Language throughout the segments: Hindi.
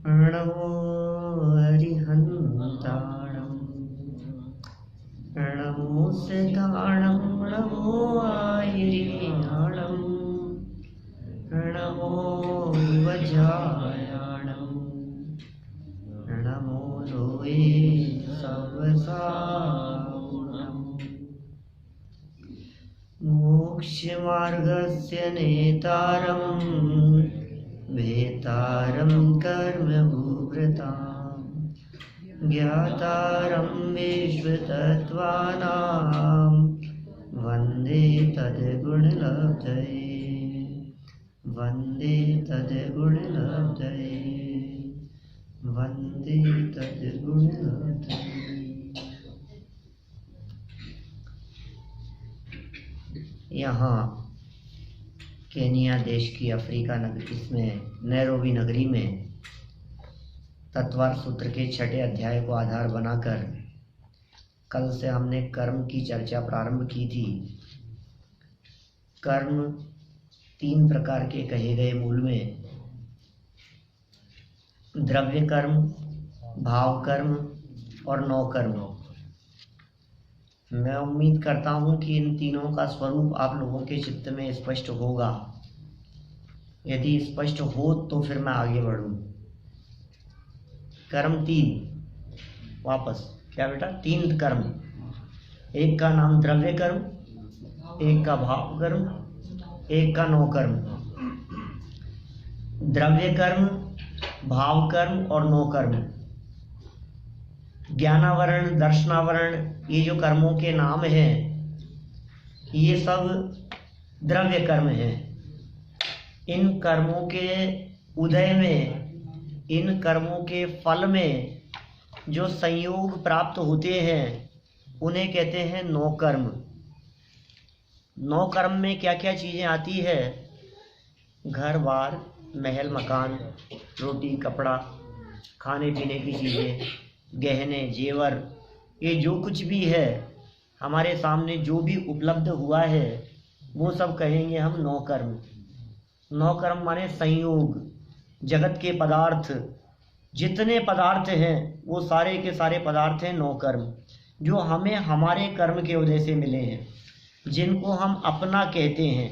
प्रणवो हरिहन्ताणं प्रणवो सिद्धाणं प्रणवो आयर्याणं प्रणवो वज्रायाणं प्रणवो लोये सर्वसाहुणम् मोक्षमार्गस्य नेतारं भेतारं कर्मभूभृतां ज्ञातारं विश्वतत्त्वानां वन्दे तद्गुणलब्धये वन्दे तद्गुणलब्धये वन्दे तद्गुणलब्धये। यहाँ केनिया देश की अफ्रीका नगरी इसमें नैरोबी नगरी में तत्वार सूत्र के 6ठे अध्याय को आधार बनाकर कल से हमने कर्म की चर्चा प्रारंभ की थी। कर्म 3 प्रकार के कहे गए मूल में, द्रव्य कर्म, भाव कर्म और नौ कर्म। मैं उम्मीद करता हूं कि इन तीनों का स्वरूप आप लोगों के चित्त में स्पष्ट होगा। यदि स्पष्ट हो तो फिर मैं आगे बढ़ूं। कर्म 3, वापस क्या बेटा, 3 कर्म। एक का नाम द्रव्य कर्म, एक का भाव कर्म, एक का नौ कर्म। द्रव्य कर्म, भाव कर्म और नौ कर्म, ज्ञानावरण, दर्शनावरण, ये जो कर्मों के नाम हैं ये सब द्रव्य कर्म हैं। इन कर्मों के उदय में, इन कर्मों के फल में जो संयोग प्राप्त होते हैं उन्हें कहते हैं नौ कर्म। नौ कर्म में क्या क्या चीज़ें आती है? घर बार, महल मकान, रोटी कपड़ा, खाने पीने की चीज़ें, गहने जेवर, ये जो कुछ भी है हमारे सामने जो भी उपलब्ध हुआ है वो सब कहेंगे हम नौ कर्म। नौ कर्म माने संयोग, जगत के पदार्थ, जितने पदार्थ हैं वो सारे के सारे पदार्थ हैं नौ कर्म, जो हमें हमारे कर्म के उदय से मिले हैं, जिनको हम अपना कहते हैं।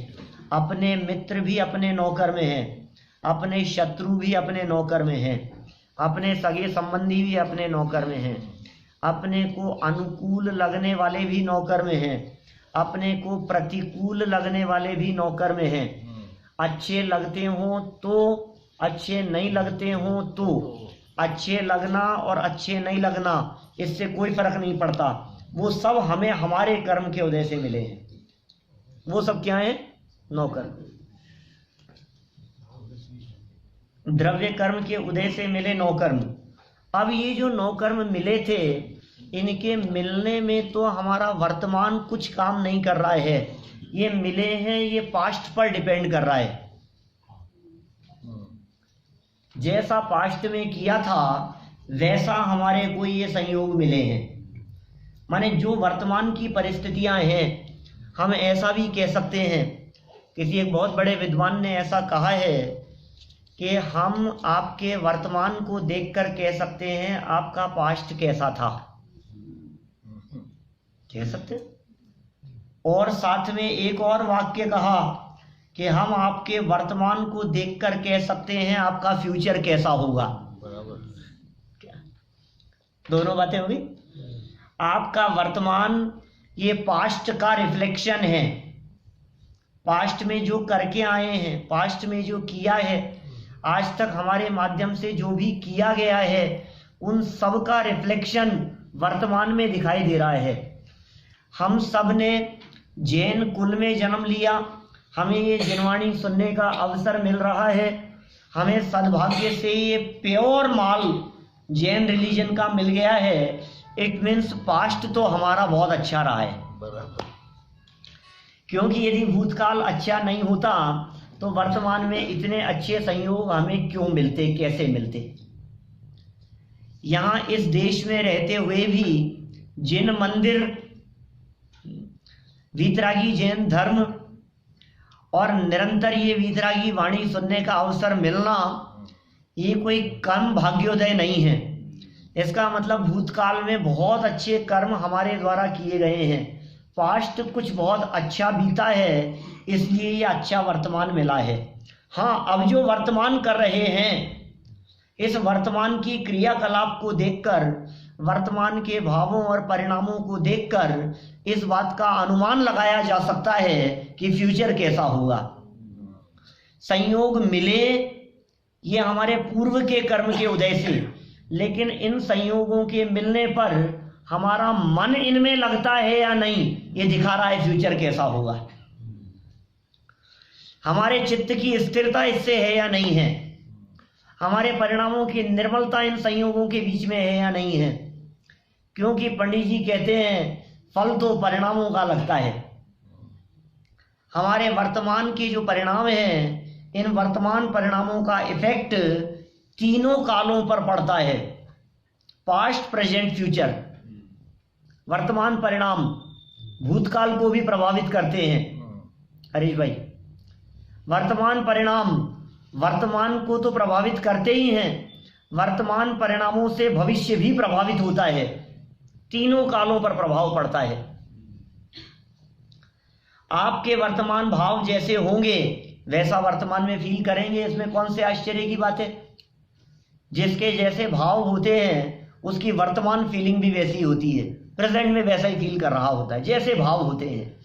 अपने मित्र भी अपने नौ कर्म हैं, अपने शत्रु भी अपने नौ कर्म हैं, अपने सगे संबंधी भी अपने नौ कर्म हैं, अपने को अनुकूल लगने वाले भी नौ कर्म हैं, अपने को प्रतिकूल लगने वाले भी नौ कर्म हैं। अच्छे लगते हों तो, अच्छे नहीं लगते हों तो, अच्छे लगना और अच्छे नहीं लगना इससे कोई फर्क नहीं पड़ता, वो सब हमें हमारे कर्म के उदय से मिले हैं। वो सब क्या है? नौ कर्म। द्रव्य कर्म के उदय से मिले नौ कर्म। अब ये जो नौ कर्म मिले थे, इनके मिलने में तो हमारा वर्तमान कुछ काम नहीं कर रहा है, ये मिले हैं, ये पास्ट पर डिपेंड कर रहा है। जैसा पास्ट में किया था वैसा हमारे को ये संयोग मिले हैं। माने जो वर्तमान की परिस्थितियां हैं, हम ऐसा भी कह सकते हैं, किसी एक बहुत बड़े विद्वान ने ऐसा कहा है कि हम आपके वर्तमान को देखकर कह सकते हैं आपका पास्ट कैसा था, कह सकते हैं। और साथ में एक और वाक्य कहा कि हम आपके वर्तमान को देखकर कह सकते हैं आपका फ्यूचर कैसा होगा। दोनों बातें होगी। आपका वर्तमान ये पास्ट का रिफ्लेक्शन है, पास्ट में जो करके आए हैं, पास्ट में जो किया है, आज तक हमारे माध्यम से जो भी किया गया है उन सब का रिफ्लेक्शन वर्तमान में दिखाई दे रहा है। हम सब ने जैन कुल में जन्म लिया, हमें ये जिनवाणी सुनने का अवसर मिल रहा है, हमें सद्भाग्य से ये प्योर माल जैन रिलीजन का मिल गया है। इट मीन्स पास्ट तो हमारा बहुत अच्छा रहा है। क्योंकि यदि भूतकाल अच्छा नहीं होता तो वर्तमान में इतने अच्छे संयोग हमें क्यों मिलते, कैसे मिलते। यहाँ इस देश में रहते हुए भी जिन मंदिर, वीतरागी जैन धर्म और निरंतर ये वीतरागी वाणी सुनने का अवसर मिलना, ये कोई कर्म भाग्योदय नहीं है। इसका मतलब भूतकाल में बहुत अच्छे कर्म हमारे द्वारा किए गए हैं, पास्ट कुछ बहुत अच्छा बीता है, इसलिए ये अच्छा वर्तमान मिला है। हाँ, अब जो वर्तमान कर रहे हैं, इस वर्तमान की क्रियाकलाप को देखकर, वर्तमान के भावों और परिणामों को देखकर इस बात का अनुमान लगाया जा सकता है कि फ्यूचर कैसा होगा। संयोग मिले ये हमारे पूर्व के कर्म के उदय से, लेकिन इन संयोगों के मिलने पर हमारा मन इनमें लगता है या नहीं, ये दिखा रहा है फ्यूचर कैसा होगा। हमारे चित्त की स्थिरता इससे है या नहीं है, हमारे परिणामों की निर्मलता इन संयोगों के बीच में है या नहीं है। क्योंकि पंडित जी कहते हैं फल तो परिणामों का लगता है। हमारे वर्तमान के जो परिणाम हैं, इन वर्तमान परिणामों का इफेक्ट तीनों कालों पर पड़ता है, पास्ट, प्रेजेंट, फ्यूचर। वर्तमान परिणाम भूतकाल को भी प्रभावित करते हैं हरीश भाई। वर्तमान परिणाम वर्तमान को तो प्रभावित करते ही हैं, वर्तमान परिणामों से भविष्य भी प्रभावित होता है, तीनों कालों पर प्रभाव पड़ता है। आपके वर्तमान भाव जैसे होंगे वैसा वर्तमान में फील करेंगे, इसमें कौन से आश्चर्य की बात है। जिसके जैसे भाव होते हैं उसकी वर्तमान फीलिंग भी वैसी होती है, प्रेजेंट में वैसा ही फील कर रहा होता है जैसे भाव होते हैं।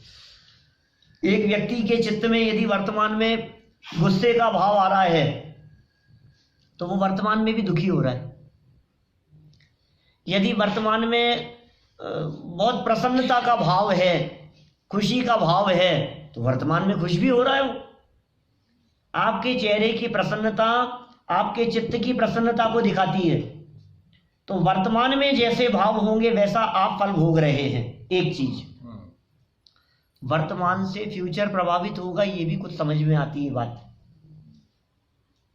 एक व्यक्ति के चित्त में यदि वर्तमान में गुस्से का भाव आ रहा है तो वो वर्तमान में भी दुखी हो रहा है। यदि वर्तमान में बहुत प्रसन्नता का भाव है, खुशी का भाव है, तो वर्तमान में खुश भी हो रहा है वो। आपके चेहरे की प्रसन्नता आपके चित्त की प्रसन्नता को दिखाती है। तो वर्तमान में जैसे भाव होंगे वैसा आप फल भोग रहे हैं। एक चीज, वर्तमान से फ्यूचर प्रभावित होगा, ये भी कुछ समझ में आती है बात,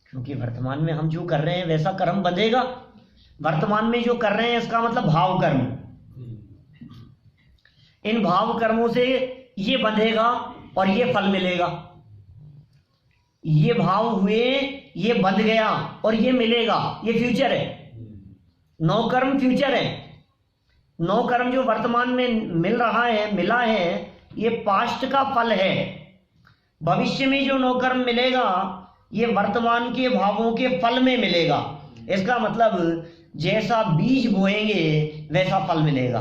क्योंकि वर्तमान में हम जो कर रहे हैं वैसा कर्म बंधेगा। वर्तमान में जो कर रहे हैं इसका मतलब भाव कर्म, इन भाव कर्मों से ये बंधेगा और ये फल मिलेगा। ये भाव हुए, ये बंध गया और ये मिलेगा, ये फ्यूचर है। नौ कर्म फ्यूचर है। नौ कर्म जो वर्तमान में मिल रहा है, मिला है, ये पास्ट का फल है। भविष्य में जो नौ कर्म मिलेगा ये वर्तमान के भावों के फल में मिलेगा। इसका मतलब जैसा बीज बोएंगे वैसा फल मिलेगा।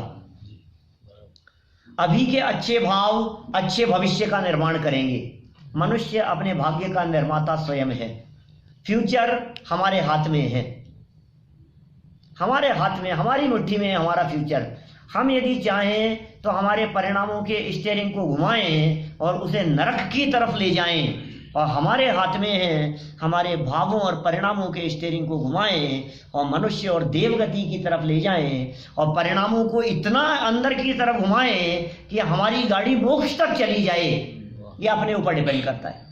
अभी के अच्छे भाव अच्छे भविष्य का निर्माण करेंगे। मनुष्य अपने भाग्य का निर्माता स्वयं है। फ्यूचर हमारे हाथ में है, हमारे हाथ में, हमारी मुट्ठी में है हमारा फ्यूचर। हम यदि चाहें तो हमारे परिणामों के स्टीयरिंग को घुमाएं और उसे नरक की तरफ ले जाएं, और हमारे हाथ में है हमारे भावों और परिणामों के स्टीयरिंग को घुमाएं और मनुष्य और देवगति की तरफ ले जाएं, और परिणामों को इतना अंदर की तरफ घुमाएं कि हमारी गाड़ी मोक्ष तक चली जाए। ये अपने ऊपर डिपेंड करता है,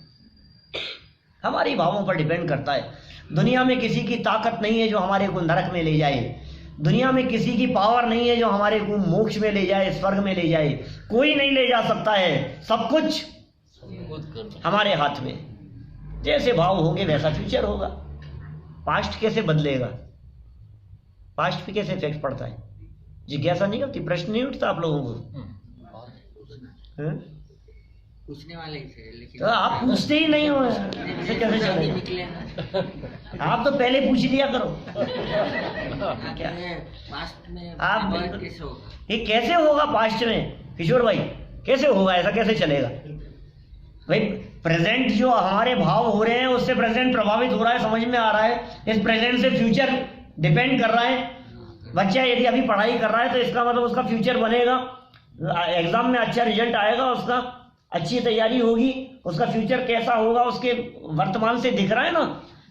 हमारी भावों पर डिपेंड करता है। दुनिया में किसी की ताकत नहीं है जो हमारे को नरक में ले जाए। दुनिया में किसी की पावर नहीं है जो हमारे को मोक्ष में ले जाए, स्वर्ग में ले जाए। कोई नहीं ले जा सकता है, सब कुछ हमारे हाथ में। जैसे भाव होंगे वैसा फ्यूचर होगा। पास्ट कैसे बदलेगा, पास्ट पे कैसे इफेक्ट पड़ता है, जिज्ञासा नहीं होती, प्रश्न नहीं उठता आप लोगों को? पूछने वाले ही थे, लेकिन तो आप पूछते ही नहीं हो, ऐसे कैसे चलेगा? आप तो पहले पूछ लिया करो। क्या पास्ट में आप कैसे होगा? ये कैसे होगा पास्ट में? किशोर भाई कैसे होगा, ऐसा कैसे चलेगा भाई? प्रेजेंट जो हमारे भाव हो रहे हैं उससे प्रेजेंट प्रभावित हो रहा है, समझ में आ रहा है। इस प्रेजेंट से फ्यूचर डिपेंड कर रहा है। बच्चा यदि अभी पढ़ाई कर रहा है तो इसका मतलब उसका फ्यूचर बनेगा, एग्जाम में अच्छा रिजल्ट आएगा, उसका अच्छी तैयारी होगी, उसका फ्यूचर कैसा होगा उसके वर्तमान से दिख रहा है ना।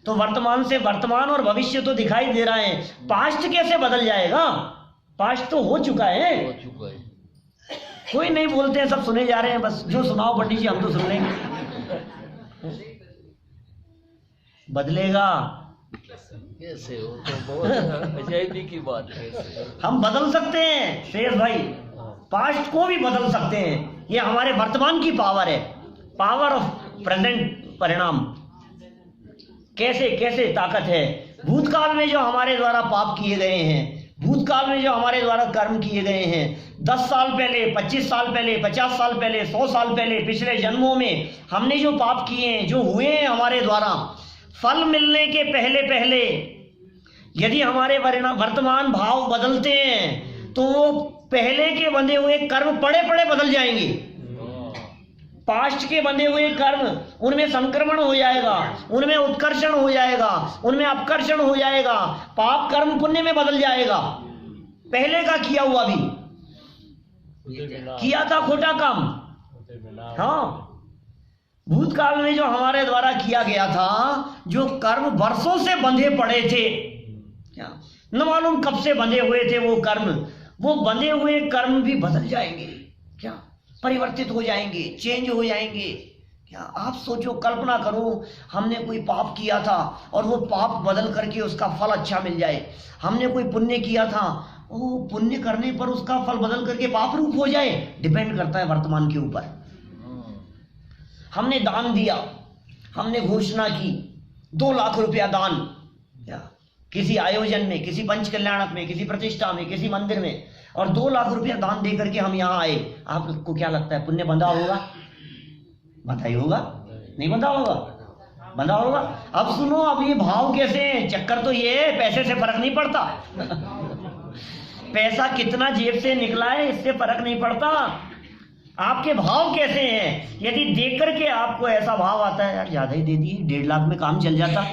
तो वर्तमान से वर्तमान और भविष्य तो दिखाई दे रहा है, पास्ट कैसे बदल जाएगा? पास्ट तो हो चुका है। कोई नहीं बोलते हैं, सब सुने जा रहे हैं, बस जो सुनाओ पंडित जी हम तो सुन लेंगे। बदलेगा कैसे हो? तो बहुत अजायबी की बात है। हम बदल सकते हैं शेष भाई, पास्ट को भी बदल सकते हैं। ये हमारे वर्तमान की पावर है, पावर ऑफ प्रेजेंट परिणाम। कैसे कैसे ताकत है। भूतकाल में जो हमारे द्वारा पाप किए गए हैं, भूतकाल में जो हमारे द्वारा कर्म किए गए हैं, 10 साल पहले, 25 साल पहले, 50 साल पहले, 100 साल पहले, पिछले जन्मों में हमने जो पाप किए हैं, जो हुए हैं हमारे द्वारा, फल मिलने के पहले पहले यदि हमारे वर्तमान भाव बदलते हैं तो वो पहले के बंधे हुए कर्म पड़े पड़े बदल जाएंगे। पास्ट के बंधे हुए कर्म, उनमें संक्रमण हो जाएगा, उनमें उत्कर्षण हो जाएगा, उनमें अपकर्षण हो जाएगा, पाप कर्म पुण्य में बदल जाएगा। पहले का किया हुआ भी, किया था खोटा काम, हाँ, भूतकाल में जो हमारे द्वारा किया गया था, जो कर्म वर्षों से बंधे पड़े थे, क्या न मालूम कब से बंधे हुए थे वो कर्म, वो बंधे हुए कर्म भी बदल जाएंगे, क्या परिवर्तित हो जाएंगे, चेंज हो जाएंगे। क्या आप सोचो, कल्पना करो, हमने कोई पाप किया था और वो पाप बदल करके उसका फल अच्छा मिल जाए। हमने कोई पुण्य किया था, वो पुण्य करने पर उसका फल बदल करके पाप रूप हो जाए। डिपेंड करता है वर्तमान के ऊपर। हमने दान दिया, हमने घोषणा की 2 लाख रुपया दान, क्या किसी आयोजन में, किसी पंच कल्याणक में, किसी प्रतिष्ठा में, किसी मंदिर में, और 2 लाख रुपया दान दे करके हम यहाँ आए। आपको क्या लगता है पुण्य बंधा होगा? बंधा ही होगा? नहीं बंधा होगा? बंधा होगा। अब सुनो, अब ये भाव कैसे हैं? चक्कर तो ये है, पैसे से फर्क नहीं पड़ता। पैसा कितना जेब से निकला है इससे फर्क नहीं पड़ता। आपके भाव कैसे हैं? यदि देख करके आपको ऐसा भाव आता है, यार ज्यादा ही दे दिए, 1.5 लाख में काम चल जाता।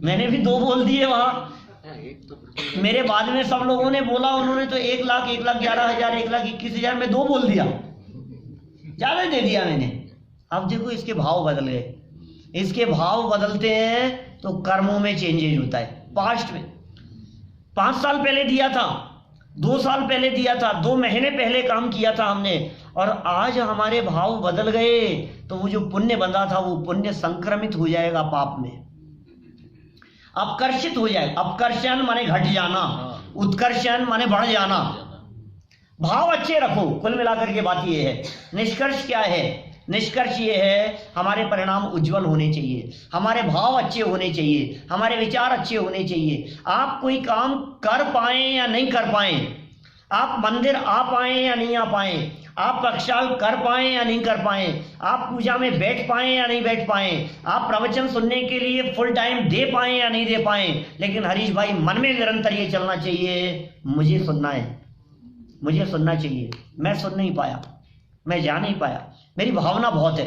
मैंने भी 2 बोल दिए वहां, मेरे बाद में सब लोगों ने बोला, उन्होंने तो 1 लाख, 1,11,000, 1,21,000 में 2 बोल दिया, ज्यादा दे दिया मैंने। अब देखो इसके भाव बदल गए। इसके भाव बदलते हैं तो कर्मों में चेंजेज होता है। पास्ट में 5 साल पहले दिया था, 2 साल पहले दिया था, 2 महीने पहले काम किया था हमने, और आज हमारे भाव बदल गए तो वो जो पुण्य बंधा था वो पुण्य संक्रमित हो जाएगा पाप में, अपकर्षित हो जाए। अपकर्षण माने घट जाना, उत्कर्षण माने बढ़ जाना। भाव अच्छे रखो। कुल मिलाकर के बात ये है, निष्कर्ष क्या है? निष्कर्ष ये है, हमारे परिणाम उज्जवल होने चाहिए, हमारे भाव अच्छे होने चाहिए, हमारे विचार अच्छे होने चाहिए। आप कोई काम कर पाए या नहीं कर पाए, आप मंदिर आ पाए या नहीं आ पाए, आप प्रक्षाल कर पाए या नहीं कर पाए, आप पूजा में बैठ पाए या नहीं बैठ पाए, आप प्रवचन सुनने के लिए फुल टाइम दे पाए या नहीं दे पाए, लेकिन हरीश भाई मन में निरंतर ये चलना चाहिए, मुझे सुनना है, मुझे सुनना चाहिए। मैं सुन नहीं पाया, मैं जा नहीं पाया, मेरी भावना बहुत है।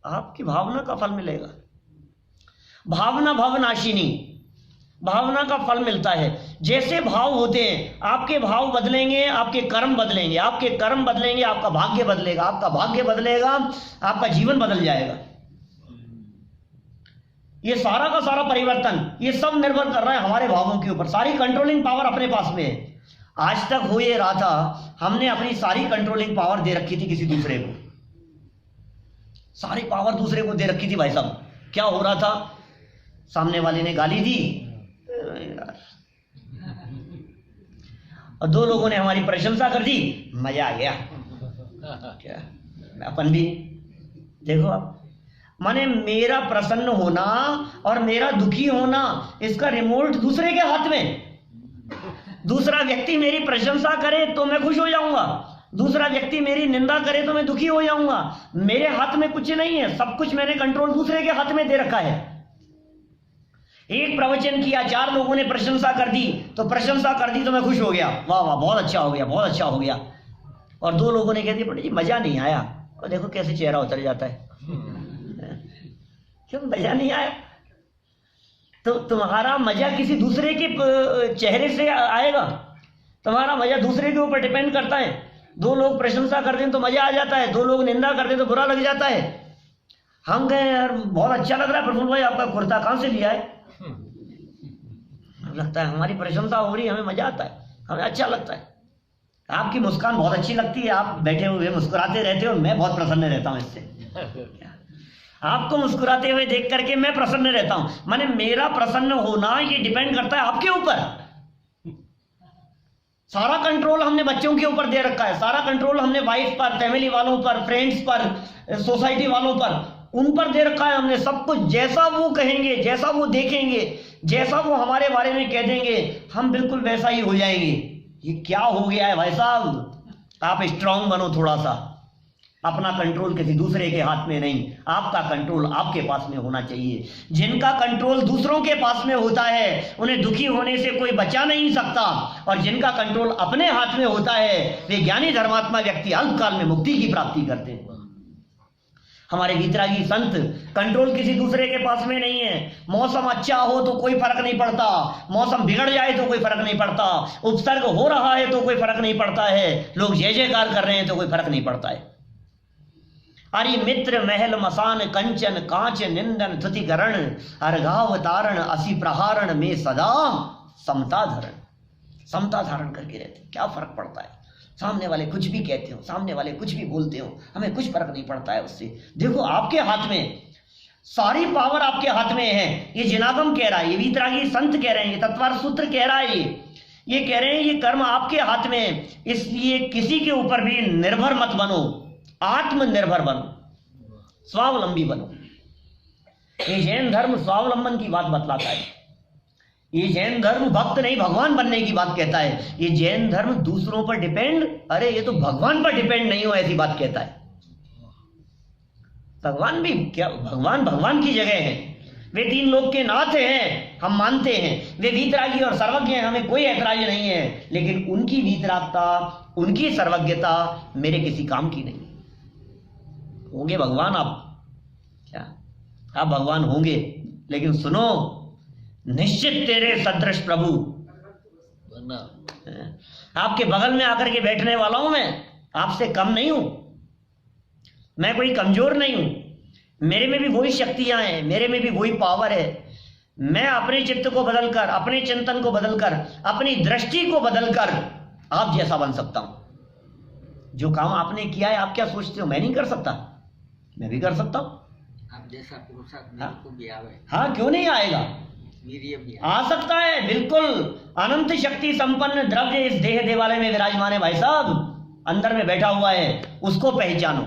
आपकी भावना का फल मिलेगा। भावना भवनाशिनी, भावना का फल मिलता है। जैसे भाव होते हैं, आपके भाव बदलेंगे, आपके कर्म बदलेंगे, आपके कर्म बदलेंगे, आपका भाग्य बदलेगा, आपका भाग्य बदलेगा, आपका जीवन बदल जाएगा। ये सारा का सारा परिवर्तन, ये सब निर्भर कर रहा है हमारे भावों के ऊपर। सारी कंट्रोलिंग पावर अपने पास में है। आज तक हो ये रहा था, हमने अपनी सारी कंट्रोलिंग पावर दे रखी थी किसी दूसरे को, सारी पावर दूसरे को दे रखी थी। भाई साहब क्या हो रहा था, सामने वाले ने गाली दी और 2 लोगों ने हमारी प्रशंसा कर दी, मजा आ गया। क्या अपन भी देखो, आप माने मेरा प्रसन्न होना और मेरा दुखी होना, इसका रिमोट दूसरे के हाथ में। दूसरा व्यक्ति मेरी प्रशंसा करे तो मैं खुश हो जाऊंगा, दूसरा व्यक्ति मेरी निंदा करे तो मैं दुखी हो जाऊंगा। मेरे हाथ में कुछ नहीं है, सब कुछ मैंने कंट्रोल दूसरे के हाथ में दे रखा है। एक प्रवचन किया, 4 लोगों ने प्रशंसा कर दी, तो प्रशंसा कर दी तो मैं खुश हो गया, वाह वाह बहुत अच्छा हो गया, बहुत अच्छा हो गया। और 2 लोगों ने कह दिया पंडित जी मजा नहीं आया, और देखो कैसे चेहरा उतर जाता है। क्यों मजा नहीं आया? तो तुम्हारा मजा किसी दूसरे के चेहरे से आएगा, तुम्हारा मजा दूसरे के ऊपर डिपेंड करता है। 2 लोग प्रशंसा कर दें तो मजा आ जाता है, 2 लोग निंदा कर दें तो बुरा लग जाता है। हम कहें यार बहुत अच्छा लग रहा है प्रफुल्ल भाई, आपका कुर्ता कहाँ से लिया है? लगता है हमारी प्रशंसा हो रही है, हमें मजा आता है, हमें अच्छा लगता है। आपकी मुस्कान बहुत अच्छी लगती है, आप बैठे हुए मुस्कुराते रहते हो, मैं बहुत प्रसन्न रहता हूँ इससे। आपको मुस्कुराते हुए देख करके मैं प्रसन्न रहता हूं। माने मेरा प्रसन्न होना ये डिपेंड करता है आपके ऊपर। सारा कंट्रोल हमने बच्चों के ऊपर दे रखा है, सारा कंट्रोल हमने वाइफ पर, फैमिली वालों पर, फ्रेंड्स पर, सोसाइटी वालों पर, उन पर दे रखा है हमने सब कुछ। जैसा वो कहेंगे, जैसा वो देखेंगे, जैसा वो हमारे बारे में कह देंगे, हम बिल्कुल वैसा ही हो जाएंगे। ये क्या हो गया है भाई साहब? आप स्ट्रांग बनो थोड़ा सा। अपना कंट्रोल किसी दूसरे के हाथ में नहीं, आपका कंट्रोल आपके पास में होना चाहिए। जिनका कंट्रोल दूसरों के पास में होता है उन्हें दुखी होने से कोई बचा नहीं सकता, और जिनका कंट्रोल अपने हाथ में होता है वे ज्ञानी धर्मात्मा व्यक्ति अल्पकाल में मुक्ति की प्राप्ति करते हैं। हमारे वीतरागी संत कंट्रोल किसी दूसरे के पास में नहीं है। मौसम अच्छा हो तो कोई फर्क नहीं पड़ता, मौसम बिगड़ जाए तो कोई फर्क नहीं पड़ता, उपसर्ग हो रहा है तो कोई फर्क नहीं पड़ता है, लोग जय जयकार कर रहे हैं तो कोई फर्क नहीं पड़ता है। अरि मित्र महल मसान कंचन कांच निंदन तुतिकरण अर्घावतारण असी प्रहारण में सदा समता धारण करके रहते। क्या फर्क पड़ता है? सामने वाले कुछ भी कहते हो, सामने वाले कुछ भी बोलते हो, हमें कुछ फर्क नहीं पड़ता है उससे। देखो आपके हाथ में सारी पावर, आपके हाथ में है। ये जिनागम कह रहा है, ये वीतरागी संत कह रहे हैं, ये तत्वार सूत्र कह रहा है, ये कह रहे हैं ये कर्म आपके हाथ में, इसलिए किसी के ऊपर भी निर्भर मत बनो, आत्मनिर्भर बनो, स्वावलंबी बनो। ये जैन धर्म स्वावलंबन की बात बतलाता है। ये जैन धर्म भक्त नहीं भगवान बनने की बात कहता है। ये जैन धर्म दूसरों पर डिपेंड, अरे ये तो भगवान पर डिपेंड नहीं हो ऐसी बात कहता है। भगवान भी क्या, भगवान की जगह है। वे तीन लोक के नाथ हैं, हम मानते हैं। वे वीतरागी और सर्वज्ञ हैं, हमें कोई ऐतराज नहीं है, लेकिन उनकी वीतरागता, उनकी सर्वज्ञता मेरे किसी काम की नहीं। होंगे भगवान आप, क्या आप भगवान होंगे, लेकिन सुनो, निश्चित तेरे सदृश प्रभु आपके बगल में आकर के बैठने वाला हूं मैं, आपसे कम नहीं हूं, मैं कोई कमजोर नहीं हूं, मेरे में भी वही शक्तियां हैं, मेरे में भी वही पावर है। मैं अपने चित्त को बदलकर, अपने चिंतन को बदलकर, अपनी दृष्टि को बदलकर आप जैसा बन सकता हूं। जो काम आपने किया है, आप क्या सोचते हो मैं नहीं कर सकता? मैं भी कर सकता हूं। आप जैसा पुरुषार्थ मेरे को भी आवे। हाँ, क्यों नहीं आएगा? आ सकता है, बिल्कुल। अनंत शक्ति संपन्न द्रव्य इस देह देवालय में विराजमान है भाई साहब, अंदर में बैठा हुआ है, उसको पहचानो।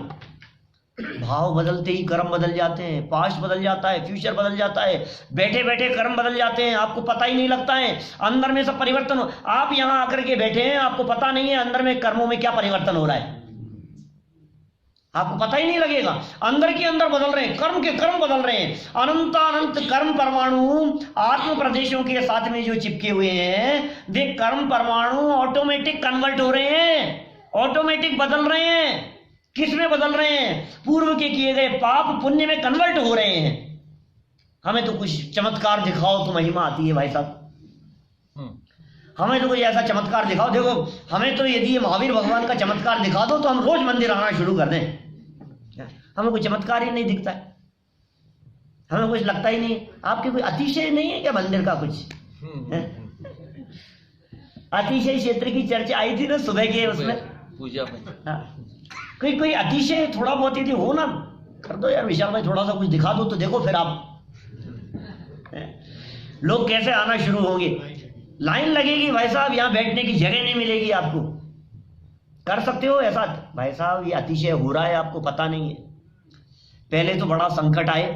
भाव बदलते ही कर्म बदल जाते हैं, पास्ट बदल जाता है, फ्यूचर बदल जाता है, बैठे बैठे कर्म बदल जाते हैं, आपको पता ही नहीं लगता है अंदर में सब परिवर्तन हो। आप यहां आकर के बैठे हैं, आपको पता नहीं है अंदर में कर्मों में क्या परिवर्तन हो रहा है, आपको पता ही नहीं लगेगा। अंदर के अंदर बदल रहे हैं, कर्म के कर्म बदल रहे हैं। अनंत कर्म परमाणु आत्म प्रदेशों के साथ में जो चिपके हुए हैं, वे कर्म परमाणु ऑटोमेटिक कन्वर्ट हो रहे हैं, ऑटोमेटिक बदल रहे हैं। किस में बदल रहे हैं? पूर्व के किए गए पाप पुण्य में कन्वर्ट हो रहे हैं। हमें तो कुछ चमत्कार दिखाओ तो महिमा आती है भाई साहब, हमें तो कोई ऐसा चमत्कार दिखाओ। देखो, हमें तो यदि महावीर भगवान का चमत्कार दिखा दो तो हम रोज मंदिर आना शुरू कर दें। हमें कोई चमत्कार ही नहीं दिखता है, हमें कुछ लगता ही नहीं। आपके कोई अतिशय नहीं है क्या मंदिर का कुछ? अतिशय क्षेत्र की चर्चा आई थी ना सुबह के उसमें पूजा में। कोई अतिशय थोड़ा बहुत यदि हो ना, कर दो यार विशाल भाई, थोड़ा सा कुछ दिखा दो तो देखो फिर आप लोग कैसे आना शुरू होंगे। लाइन लगेगी भाई साहब, यहाँ बैठने की जगह नहीं मिलेगी आपको। कर सकते हो ऐसा? भाई साहब ये अतिशय हो रहा है, आपको पता नहीं है। पहले तो बड़ा संकट आए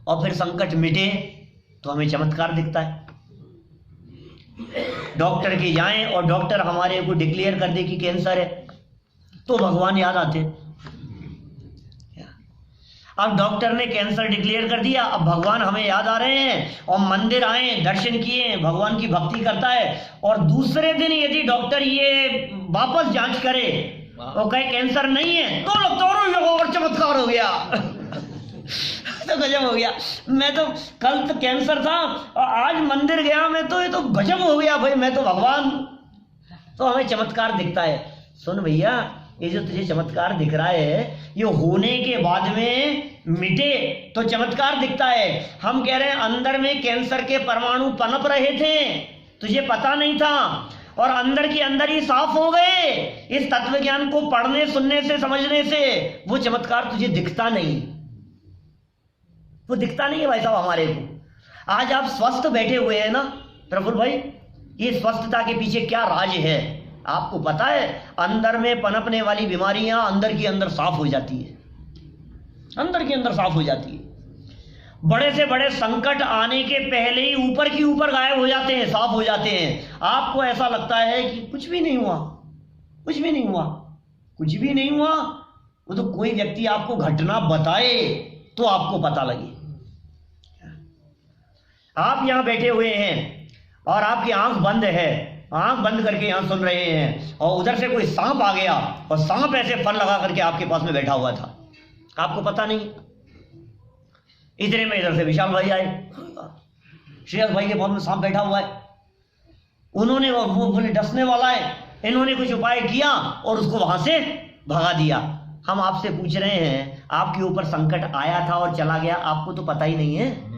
और फिर संकट मिटे तो हमें चमत्कार दिखता है। डॉक्टर के जाएं और डॉक्टर हमारे को डिक्लेयर कर दे कि कैंसर है, तो भगवान याद आते। अब डॉक्टर ने कैंसर डिक्लेयर कर दिया, अब भगवान हमें याद आ रहे हैं, और मंदिर आए, दर्शन किए, भगवान की भक्ति करता है, और दूसरे दिन यदि डॉक्टर ये वापस जांच करे और कहे कैंसर नहीं है, तो लगता है और चमत्कार हो गया। तो गजब हो गया। मैं तो कल तो कैंसर था और आज मंदिर गया मैं, तो ये तो गजब हो गया भाई, मैं तो भगवान। तो हमें चमत्कार दिखता है। सुन भैया, ये जो तुझे चमत्कार दिख रहा है, ये होने के बाद में मिटे तो चमत्कार दिखता है। हम कह रहे हैं अंदर में कैंसर के परमाणु पनप रहे थे, तुझे पता नहीं था, और अंदर के अंदर ही साफ हो गए। इस तत्व ज्ञान को पढ़ने, सुनने से, समझने से वो चमत्कार तुझे दिखता नहीं, वो दिखता नहीं है भाई साहब हमारे को। आज आप स्वस्थ बैठे हुए हैं ना प्रफुल भाई, ये स्वस्थता के पीछे क्या राज है आपको पता है? अंदर में पनपने वाली बीमारियां अंदर की अंदर साफ हो जाती है। अंदर के अंदर साफ हो जाती है। बड़े से बड़े संकट आने के पहले ही ऊपर की ऊपर गायब हो जाते हैं, साफ हो जाते हैं। आपको ऐसा लगता है कि कुछ भी नहीं हुआ, कुछ भी नहीं हुआ, कुछ भी नहीं हुआ। वो तो कोई व्यक्ति आपको घटना बताए तो आपको पता लगे। आप यहां बैठे हुए हैं और आपकी आंख बंद है, आंख बंद करके यहां सुन रहे हैं, और उधर से कोई सांप आ गया और सांप ऐसे फन लगा करके आपके पास में बैठा हुआ था, आपको पता नहीं। इतने में इधर से विशाल भाई आए, श्रेयस भाई के पास में सांप बैठा हुआ है, उन्होंने, वो बोले डसने वाला है, इन्होंने कुछ उपाय किया और उसको वहां से भगा दिया। हम आपसे पूछ रहे हैं, आपके ऊपर संकट आया था और चला गया, आपको तो पता ही नहीं है।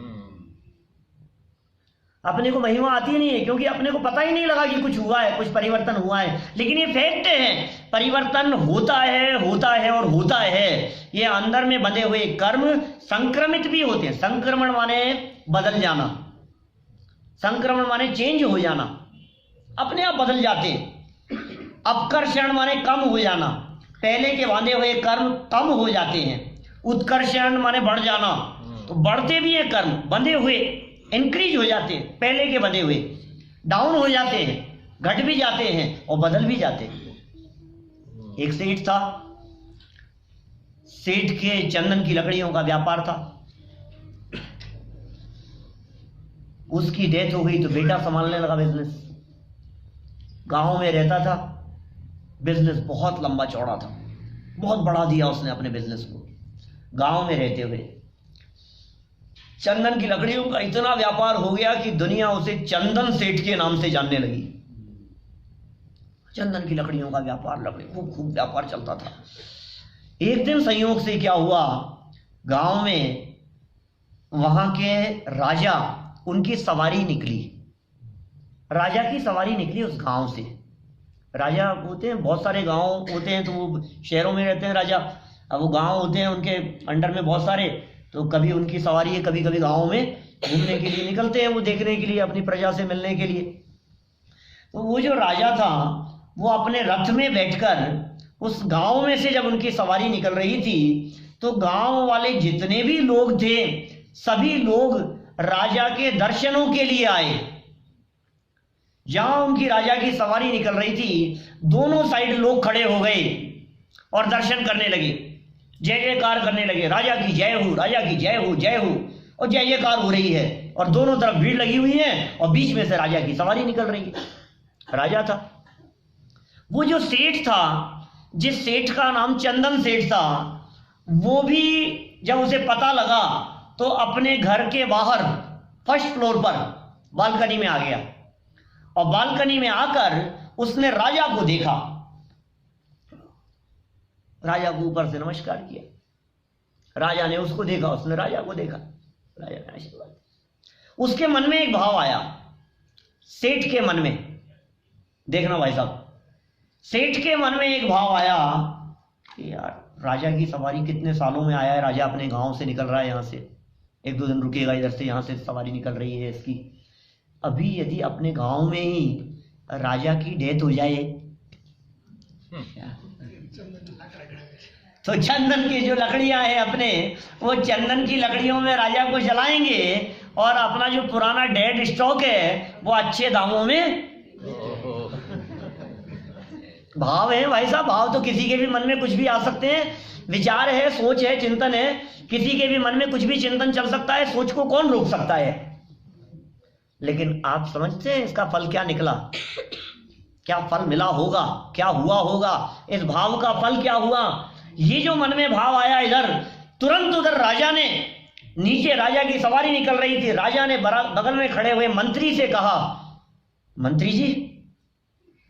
अपने को महिमा आती नहीं है, क्योंकि अपने को पता ही नहीं लगा कि कुछ हुआ है, कुछ परिवर्तन हुआ है। लेकिन ये फैक्ट है, परिवर्तन होता है, होता है और होता है। ये अंदर में बंधे हुए कर्म संक्रमित भी होते हैं। संक्रमण माने बदल जाना, संक्रमण माने चेंज हो जाना, अपने आप बदल जाते हैं। अपकर्षण माने कम हो जाना, पहले के बांधे हुए कर्म कम हो जाते हैं। उत्कर्षण माने बढ़ जाना, तो बढ़ते भी है कर्म, बंधे हुए इंक्रीज हो जाते हैं, पहले के बंधे हुए डाउन हो जाते हैं, घट भी जाते हैं और बदल भी जाते हैं। एक सेठ था, सेठ के चंदन की लकड़ियों का व्यापार था। उसकी डेथ हो गई तो बेटा संभालने लगा बिजनेस। गांव में रहता था, बिजनेस बहुत लंबा चौड़ा था, बहुत बढ़ा दिया उसने अपने बिजनेस को। गांव में रहते हुए चंदन की लकड़ियों का इतना व्यापार हो गया कि दुनिया उसे चंदन सेठ के नाम से जानने लगी। चंदन की लकड़ियों का व्यापार, लकड़ी खूब व्यापार चलता था। एक दिन संयोग से क्या हुआ, गांव में वहां के राजा, उनकी सवारी निकली, राजा की सवारी निकली उस गांव से। राजा होते हैं, बहुत सारे गांव होते हैं, तो वो शहरों में रहते हैं राजा, अब वो गांव होते हैं उनके अंडर में बहुत सारे, तो कभी उनकी सवारी है, कभी कभी गाँव में घूमने के लिए निकलते हैं, वो देखने के लिए, अपनी प्रजा से मिलने के लिए। तो वो जो राजा था वो अपने रथ में बैठकर उस गांव में से जब उनकी सवारी निकल रही थी, तो गांव वाले जितने भी लोग थे सभी लोग राजा के दर्शनों के लिए आए। जहां उनकी राजा की सवारी निकल रही थी, दोनों साइड लोग खड़े हो गए और दर्शन करने लगे, जय जयकार करने लगे, राजा की जय हो, राजा की जय हो, जय हो, और जय जयकार हो रही है, और दोनों तरफ भीड़ लगी हुई है, और बीच में से राजा की सवारी निकल रही है। राजा था, वो जो सेठ था, जिस सेठ का नाम चंदन सेठ था, वो भी जब उसे पता लगा तो अपने घर के बाहर फर्स्ट फ्लोर पर बालकनी में आ गया, और बालकनी में आकर उसने राजा को देखा, राजा को ऊपर से नमस्कार किया, राजा ने उसको देखा, उसने राजा को देखा, राजा ने आशीर्वाद। उसके मन में एक भाव आया, सेठ के मन में, देखना भाई साहब, सेठ के मन में एक भाव आया कि यार राजा की सवारी कितने सालों में आया है, राजा अपने गांव से निकल रहा है, यहाँ से 1-2 दिन रुकेगा, इधर से यहाँ से सवारी निकल रही है इसकी, अभी यदि अपने गांव में ही राजा की डेथ हो जाए तो चंदन की जो लकड़ियां हैं अपने, वो चंदन की लकड़ियों में राजा को जलाएंगे और अपना जो पुराना डेड स्टॉक है वो अच्छे दामों में। भाव है भाई साहब, भाव तो किसी के भी मन में कुछ भी आ सकते हैं, विचार है, सोच है, चिंतन है, किसी के भी मन में कुछ भी चिंतन चल सकता है, सोच को कौन रोक सकता है। लेकिन आप समझते हैं इसका फल क्या निकला, क्या फल मिला होगा, क्या हुआ होगा, इस भाव का फल क्या हुआ। ये जो मन में भाव आया, इधर तुरंत उधर राजा ने, नीचे राजा की सवारी निकल रही थी, राजा ने बगल में खड़े हुए मंत्री से कहा, मंत्री जी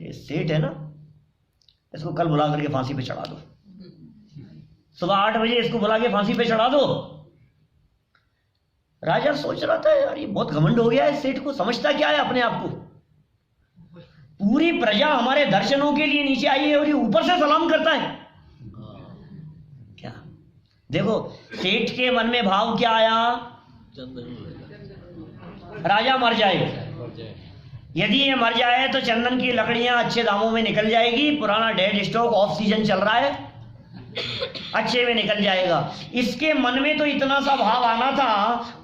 ये सेठ है ना, इसको कल बुला करके फांसी पे चढ़ा दो, सुबह 8 बजे इसको बुला के फांसी पे चढ़ा दो। राजा सोच रहा था यार ये बहुत घमंड हो गया है, सेठ को समझता क्या है अपने आप को, पूरी प्रजा हमारे दर्शनों के लिए नीचे आई है और ये ऊपर से सलाम करता है क्या। देखो सेठ के मन में भाव क्या आया, राजा मर जाए, यदि ये मर जाए तो चंदन की लकड़ियां अच्छे दामों में निकल जाएगी, पुराना डेड स्टॉक ऑफ सीजन चल रहा है, अच्छे में निकल जाएगा। इसके मन में तो इतना सा भाव आना था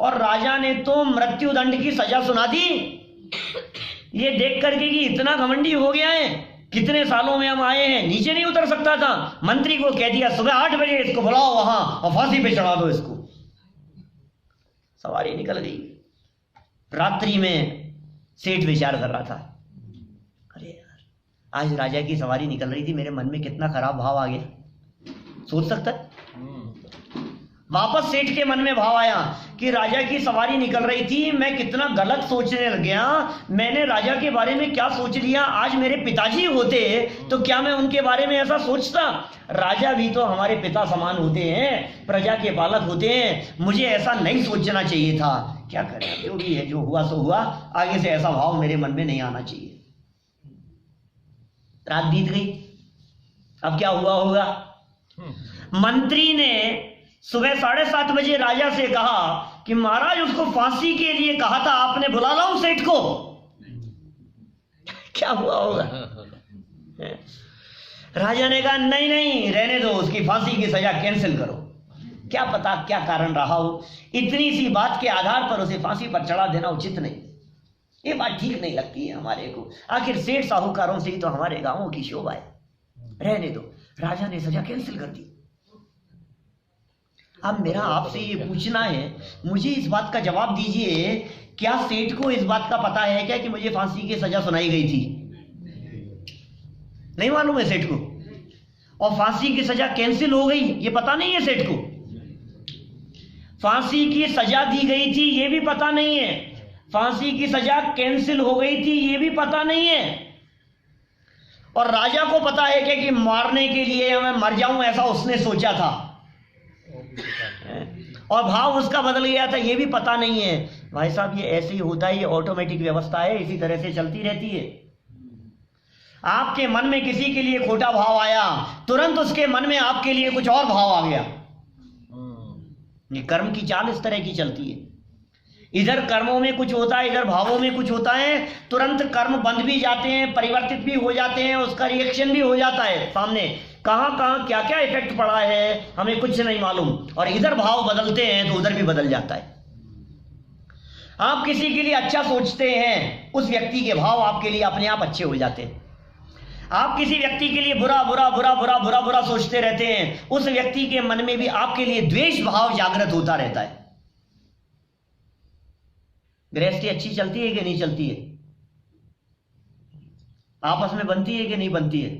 और राजा ने तो मृत्युदंड की सजा सुना दी। ये देख करके कि इतना घमंडी हो गया है, कितने सालों में हम आए हैं, नीचे नहीं उतर सकता था। मंत्री को कह दिया सुबह 8 बजे इसको बुलाओ वहां और फांसी पे चढ़ा दो इसको। सवारी निकल गई। रात्रि में सेठ विचार कर रहा था, अरे यार आज राजा की सवारी निकल रही थी, मेरे मन में कितना खराब भाव आ गया, सोच सकता है। वापस सेठ के मन में भाव आया कि राजा की सवारी निकल रही थी, मैं कितना गलत सोचने लग गया, मैंने राजा के बारे में क्या सोच लिया। आज मेरे पिताजी होते तो क्या मैं उनके बारे में ऐसा सोचता? राजा भी तो हमारे पिता समान होते हैं, प्रजा के पालक होते हैं, मुझे ऐसा नहीं सोचना चाहिए था। क्या करें, जो भी है, जो हुआ सो हुआ, आगे से ऐसा भाव मेरे मन में नहीं आना चाहिए। रात बीत गई। अब क्या हुआ होगा? मंत्री ने सुबह 7:30 बजे राजा से कहा कि महाराज उसको फांसी के लिए कहा था आपने, बुला लाऊं सेठ को? क्या हुआ होगा? राजा ने कहा नहीं नहीं रहने दो, उसकी फांसी की सजा कैंसिल करो। क्या पता क्या कारण रहा हो, इतनी सी बात के आधार पर उसे फांसी पर चढ़ा देना उचित नहीं। ये बात ठीक नहीं लगती है हमारे को। आखिर सेठ साहूकारों से ही तो हमारे गांवों की शोभा है। रहने दो। राजा ने सजा कैंसिल कर दी। अब मेरा आपसे ये पूछना है, मुझे इस बात का जवाब दीजिए, क्या सेठ को इस बात का पता है क्या कि मुझे फांसी की सजा सुनाई गई थी? नहीं मालूम है सेठ को। और फांसी की सजा कैंसिल हो गई ये पता नहीं है सेठ को। फांसी की सजा दी गई थी ये भी पता नहीं है। फांसी की सजा कैंसिल हो गई थी ये भी पता नहीं है। और राजा को पता है कि मारने के लिए मैं मर जाऊं ऐसा उसने सोचा था, और भाव उसका बदल गया था ये भी पता नहीं है। भाई साहब ये ऐसे ही होता है, ये ऑटोमेटिक व्यवस्था है, इसी तरह से चलती रहती है। आपके मन में किसी के लिए खोटा भाव आया, तुरंत उसके मन में आपके लिए कुछ और भाव आ गया। ये कर्म की चाल इस तरह की चलती है। इधर कर्मों में कुछ होता है, इधर भावों में कुछ होता है, तुरंत कर्म बंद भी जाते हैं, परिवर्तित भी हो जाते हैं, उसका रिएक्शन भी हो जाता है सामने। कहां कहां क्या क्या इफेक्ट पड़ा है हमें कुछ नहीं मालूम। और इधर भाव बदलते हैं तो उधर भी बदल जाता है। आप किसी के लिए अच्छा सोचते हैं, उस व्यक्ति के भाव आपके लिए अपने आप अच्छे हो जाते हैं। आप किसी व्यक्ति के लिए बुरा बुरा बुरा बुरा बुरा बुरा सोचते रहते हैं, उस व्यक्ति के मन में भी आपके लिए द्वेष भाव जागृत होता रहता है। गृहस्थी अच्छी चलती है कि नहीं चलती है? आपस में बनती है कि नहीं बनती है?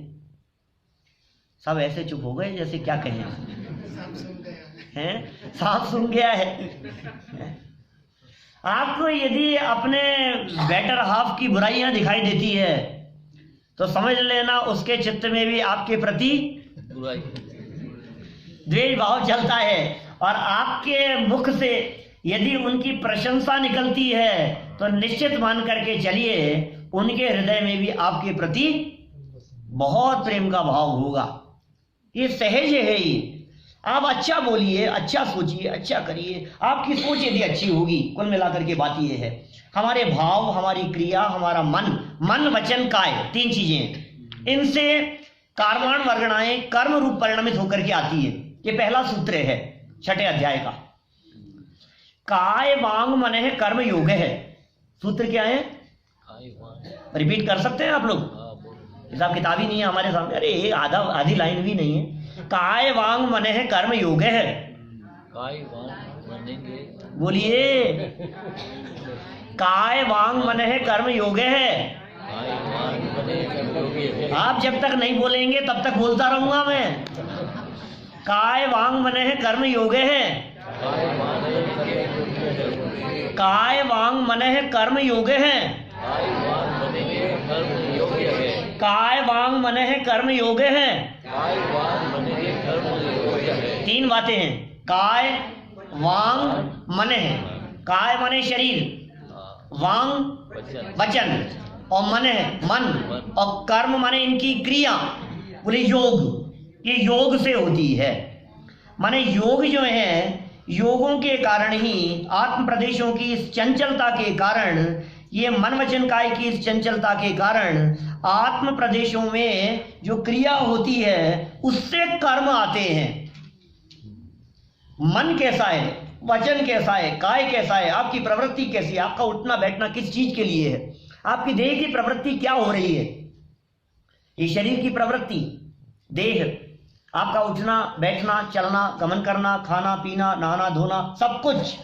सब ऐसे चुप हो गए जैसे क्या कहें हैं, सांप सूंघ गया है। आपको यदि अपने बेटर हाफ की बुराइयां दिखाई देती है तो समझ लेना उसके चित्त में भी आपके प्रति द्वेष भाव चलता है। और आपके मुख से यदि उनकी प्रशंसा निकलती है तो निश्चित मान करके चलिए उनके हृदय में भी आपके प्रति बहुत प्रेम का भाव होगा। ये सहज है। ये आप अच्छा बोलिए, अच्छा सोचिए, अच्छा करिए, आपकी सोच यदि अच्छी होगी, कुल मिलाकर के बात ये है हमारे भाव, हमारी क्रिया, हमारा मन वचन काय, 3 चीजें, इनसे कार्याण वर्गणाएं कर्म रूप परिणमित होकर के आती है। ये पहला सूत्र है 6ठे अध्याय का। काय वांग मन है कर्म योग है। सूत्र क्या है? रिपीट कर सकते हैं आप लोग? हिसाब किताब ही नहीं है हमारे सामने। अरे ये आधी लाइन भी नहीं है। काय वांग मन है कर्म योग है। काय वांग मनेंगे, बोलिए। काय वांग मन है कर्म योग है। काय वांग मने कर्म योगी है। आप जब तक नहीं बोलेंगे तब तक बोलता रहूंगा मैं। काय वांग मन है कर्म योग है। काय वांग मन है कर्म योग है। काय वांग मन है कर्म योग है। 3 बातें हैं। काय वांग मन है। काय मने शरीर, वांग वचन, और मन है मन, और कर्म माने इनकी क्रिया। बोले योग, ये योग से होती है। माने योग जो है, योगों के कारण ही, आत्म प्रदेशों की इस चंचलता के कारण ये मन वचन काय की इस चंचलता के कारण आत्म प्रदेशों में जो क्रिया होती है उससे कर्म आते हैं। मन कैसा है, वचन कैसा है, काय कैसा है, आपकी प्रवृत्ति कैसी है, आपका उठना बैठना किस चीज के लिए है, आपकी देह की प्रवृत्ति क्या हो रही है। ये शरीर की प्रवृत्ति, देह, आपका उठना बैठना, चलना, गमन करना, खाना पीना, नहाना धोना, सब कुछ,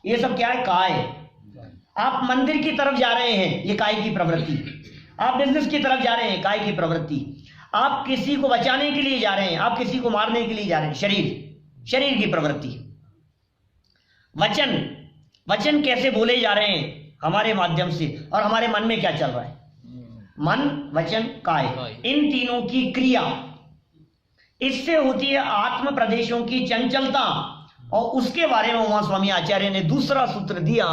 ये सब क्या है, काय। आप मंदिर की तरफ जा रहे हैं, ये काय की प्रवृत्ति। आप बिजनेस की तरफ जा रहे हैं, काय की प्रवृत्ति। आप किसी को बचाने के लिए जा रहे हैं, आप किसी को मारने के लिए जा रहे हैं, शरीर की प्रवृत्ति। वचन, वचन कैसे बोले जा रहे हैं हमारे माध्यम से, और हमारे मन में क्या चल रहा है। मन, वचन, काय, इन तीनों की क्रिया, इससे होती है आत्म प्रदेशों की चंचलता। और उसके बारे में उमा स्वामी आचार्य ने दूसरा सूत्र दिया,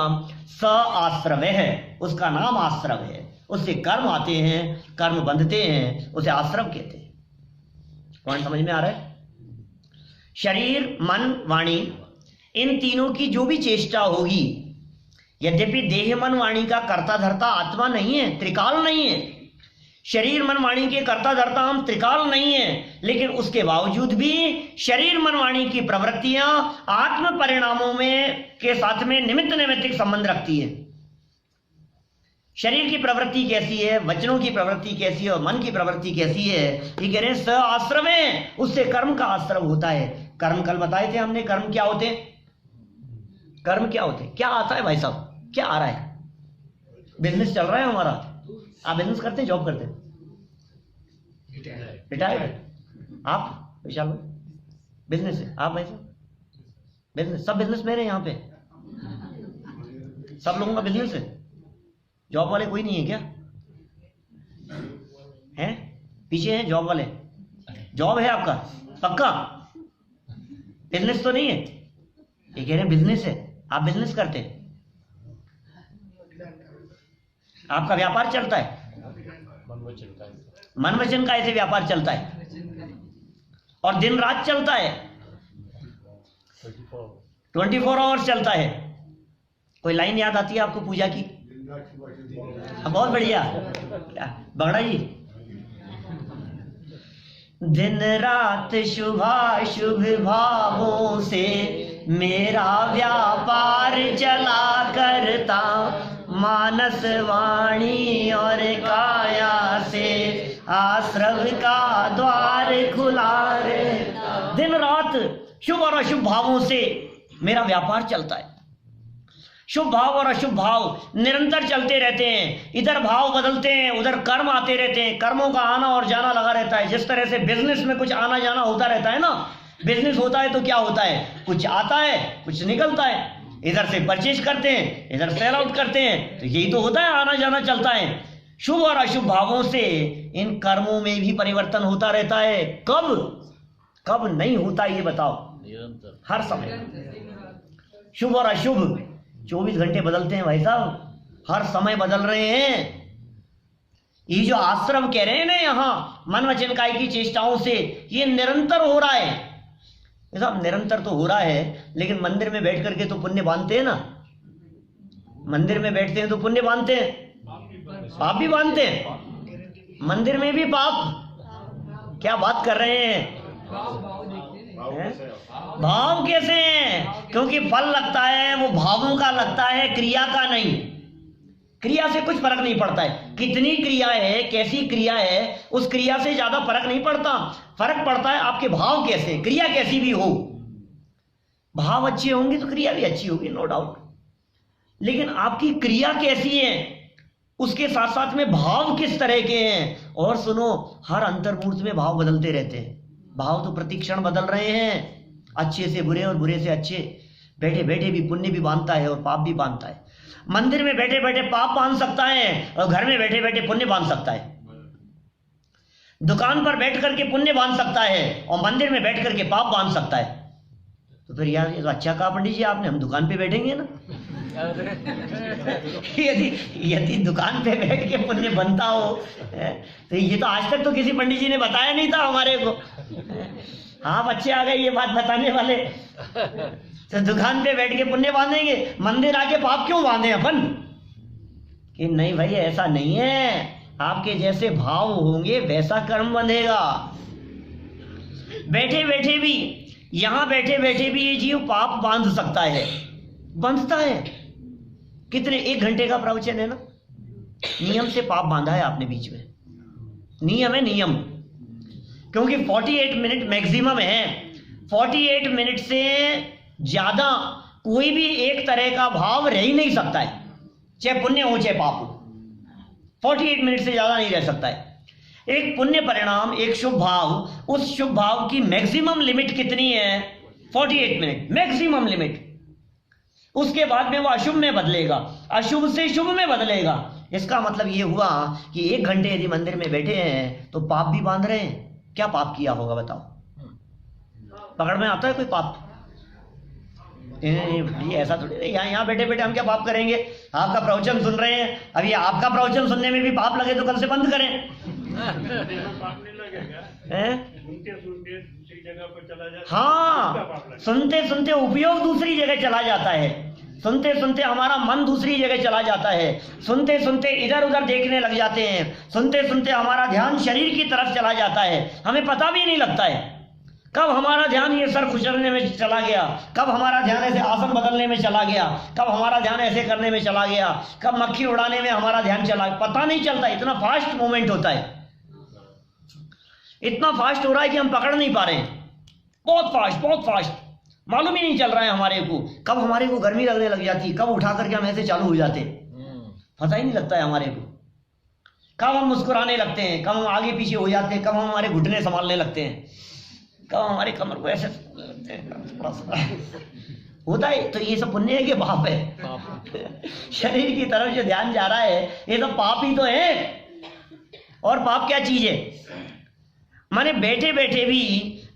स आश्रव है, उसका नाम आश्रव है, उससे कर्म आते हैं, कर्म बंधते हैं, उसे आश्रव कहते हैं। पॉइंट समझ में आ रहा है। शरीर, मन, वाणी, इन तीनों की जो भी चेष्टा होगी, यद्यपि देह मन वाणी का कर्ता धर्ता आत्मा नहीं है, त्रिकाल नहीं है, शरीर मन वाणी के कर्ता धर्ता हम त्रिकाल नहीं है, लेकिन उसके बावजूद भी शरीर मन वाणी की प्रवृत्तियां आत्म परिणामों में के साथ में निमित्त नैमित्तिक संबंध रखती है। शरीर की प्रवृत्ति कैसी है, वचनों की प्रवृत्ति कैसी है, और मन की प्रवृत्ति कैसी है, ये कह रहे हैं स आश्रव है, उससे कर्म का आश्रव होता है। कर्म कल बताए थे हमने, कर्म क्या होते, कर्म क्या होते, क्या आता है भाई साहब, क्या आ रहा है। बिजनेस चल रहा है हमारा, आप बिजनेस करते हैं, जॉब करते हैं, रिटायर्ड, आप विशाल भाई बिजनेस है, आप भाई साहब बिजनेस, सब बिजनेस मेरे यहाँ पे, सब लोगों का बिजनेस है, जॉब वाले कोई नहीं है क्या, हैं पीछे हैं जॉब वाले, जॉब है आपका पक्का, बिजनेस तो नहीं है। ये कह रहे हैं बिजनेस है, आप बिजनेस करते हैं, आपका व्यापार चलता है, मन वचन का ऐसे व्यापार चलता है, और दिन रात चलता है, 24 आवर्स चलता है। कोई लाइन याद आती है आपको पूजा की? बहुत बढ़िया बगड़ा जी, दिन रात शुभाशुभ भावों से मेरा व्यापार चला करता, मानस वाणी और काया से आश्रव का द्वार खुला रहता। दिन रात शुभ और अशुभ भावों से मेरा व्यापार चलता है। शुभ भाव और अशुभ भाव निरंतर चलते रहते हैं, इधर भाव बदलते हैं, उधर कर्म आते रहते हैं, कर्मों का आना और जाना लगा रहता है। जिस तरह से बिजनेस में कुछ आना जाना होता रहता है ना, बिजनेस होता है तो क्या होता है, कुछ आता है कुछ निकलता है, इधर से परचेज करते हैं इधर सेल आउट करते हैं, तो यही तो होता है, आना जाना चलता है। शुभ और अशुभ भावों से इन कर्मों में भी परिवर्तन होता रहता है। कब कब नहीं होता ये बताओ? निरंतर, हर समय शुभ और अशुभ 24 घंटे बदलते हैं भाई साहब, हर समय बदल रहे हैं। ये जो आश्रम कह रहे हैं ना यहाँ, मन वचन काया की चेष्टाओं से ये निरंतर हो रहा है। साहब निरंतर तो हो रहा है, लेकिन मंदिर में बैठ करके तो पुण्य बांधते हैं ना, मंदिर में बैठते हैं तो पुण्य बांधते हैं, पाप भी बांधते हैं, मंदिर में भी पाप। क्या बात कर रहे हैं? भाव कैसे हैं? क्योंकि फल लगता है वो भावों का लगता है, क्रिया का नहीं। क्रिया से कुछ फर्क नहीं पड़ता है, कितनी क्रिया है, कैसी क्रिया है, उस क्रिया से ज्यादा फर्क नहीं पड़ता। फर्क पड़ता है आपके भाव कैसे, क्रिया कैसी भी हो। भाव अच्छे होंगे तो क्रिया भी अच्छी होगी, नो डाउट, लेकिन आपकी क्रिया कैसी है, उसके साथ साथ में भाव किस तरह के हैं। और सुनो, हर अंतर्मुहूर्त में भाव बदलते रहते हैं। भाव तो प्रतिक्षण बदल रहे हैं, अच्छे से बुरे और बुरे से अच्छे। बैठे बैठे भी पुण्य भी बांधता है और पाप भी बांधता है। मंदिर में बैठे बैठे पाप बांध सकता है और घर में बैठे बैठे पुण्य बांध सकता है। दुकान पर बैठ करके पुण्य बांध सकता है और मंदिर में बैठ करके पाप बांध सकता है। तो फिर यार ये तो अच्छा कहा पंडित जी आपने, हम दुकान पे बैठेंगे ना। यदि दुकान पे बैठ के पुण्य बनता हो तो ये तो आज तक तो किसी पंडित जी ने बताया नहीं था हमारे को। हाँ बच्चे आ गए ये बात बताने वाले। तो दुकान पे बैठ के पुण्य बांधेंगे, मंदिर आके पाप क्यों बांधे अपन? कि नहीं भाई ऐसा नहीं है, आपके जैसे भाव होंगे वैसा कर्म बंधेगा। बैठे बैठे भी, यहां बैठे बैठे भी ये जीव पाप बांध सकता है, बंधता है। कितने 1 घंटे का प्रवचन है ना, नियम से पाप बांधा है आपने बीच में। नियम है, नियम, क्योंकि 48 मिनट मैक्सिमम है। 48 मिनट से ज्यादा कोई भी एक तरह का भाव रह ही नहीं सकता है, चाहे पुण्य हो चाहे पाप हो। 48 मिनट से ज्यादा नहीं रह सकता है। एक पुण्य परिणाम, एक शुभ भाव, उस शुभ भाव की मैक्सिमम लिमिट कितनी है? 48 मिनट मैक्सिमम लिमिट। उसके बाद में वो अशुभ में बदलेगा, अशुभ से शुभ में बदलेगा। इसका मतलब ये हुआ कि 1 घंटे यदि मंदिर में बैठे हैं तो पाप भी बांध रहे हैं। क्या पाप किया होगा बताओ? पकड़ में आता है कोई पाप? ये ऐसा थोड़ी, यहाँ बैठे बैठे हम क्या पाप करेंगे? आपका प्रवचन सुन रहे हैं, अभी आपका प्रवचन सुनने में भी पाप लगे तो कल से बंद करें। हाँ, सुनते सुनते उपयोग दूसरी जगह चला जाता है, सुनते सुनते हमारा मन दूसरी जगह चला जाता है, सुनते सुनते इधर उधर देखने लग जाते हैं, सुनते सुनते हमारा ध्यान शरीर की तरफ चला जाता है, हमें पता भी नहीं लगता है कब हमारा ध्यान ये सर खुजरने में चला गया, कब हमारा ध्यान ऐसे आसन बदलने में चला गया, कब हमारा ध्यान ऐसे करने में चला गया, कब मक्खी उड़ाने में हमारा ध्यान चला, पता नहीं चलता। इतना फास्ट मूवमेंट होता है, इतना फास्ट हो रहा है कि हम पकड़ नहीं पा रहे हैं। बहुत फास्ट, बहुत फास्ट, मालूम ही नहीं चल रहा है हमारे को कब हमारे को गर्मी लगने लग जाती है, कब उठा करके हम ऐसे चालू हो जाते हैं, पता ही नहीं लगता है हमारे को। कब हम मुस्कुराने लगते हैं, कब हम आगे पीछे हो जाते हैं, कब हम हमारे घुटने संभालने लगते हैं, कब हमारे कमर को ऐसे लगते हैं, थोड़ा सा होता है। तो ये सब पुण्य है कि पाप है? शरीर की तरफ जो ध्यान जा रहा है ये सब पाप ही तो है। और पाप क्या चीज है? माने बैठे बैठे भी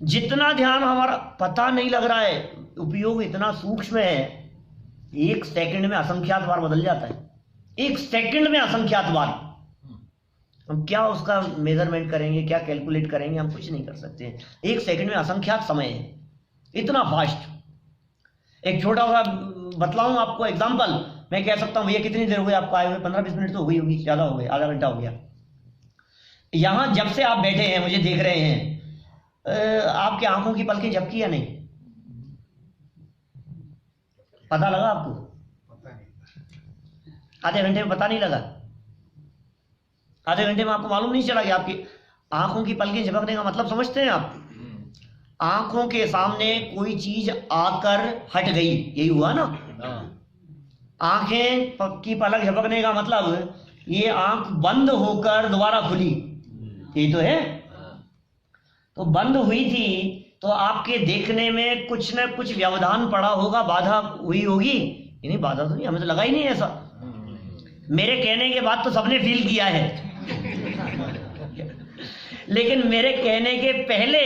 जितना ध्यान हमारा पता नहीं लग रहा है, उपयोग इतना सूक्ष्म है, 1 सेकंड में असंख्यात बार बदल जाता है। 1 सेकंड में असंख्यात बार। हम क्या उसका मेजरमेंट करेंगे, क्या कैलकुलेट करेंगे, हम कुछ नहीं कर सकते। 1 सेकंड में असंख्यात समय है, इतना फास्ट। एक छोटा सा बतलाऊं आपको एग्जांपल, मैं कह सकता हूं भैया कितनी देर हो गई आपको आए हुए? 15-20 मिनट तो हो गई होगी, ज्यादा हो गए, आधा घंटा हो गया। यहां जब से आप बैठे हैं मुझे देख रहे हैं, आपकी आंखों की पलकें झपकी या नहीं? पता लगा आपको? आधे घंटे में पता नहीं लगा? आधे घंटे में आपको मालूम नहीं चला कि आपकी आंखों की पलकें झपकने का मतलब समझते हैं आप? आंखों के सामने कोई चीज आकर हट गई, यही हुआ ना? आंखें की पलक झपकने का मतलब ये आंख बंद होकर दोबारा खुली, यही तो है। तो बंद हुई थी तो आपके देखने में कुछ न कुछ व्यवधान पड़ा होगा, बाधा हुई होगी। नहीं, बाधा तो नहीं, हमें तो लगा ही नहीं ऐसा। मेरे कहने के बाद तो सबने फील किया है, लेकिन मेरे कहने के पहले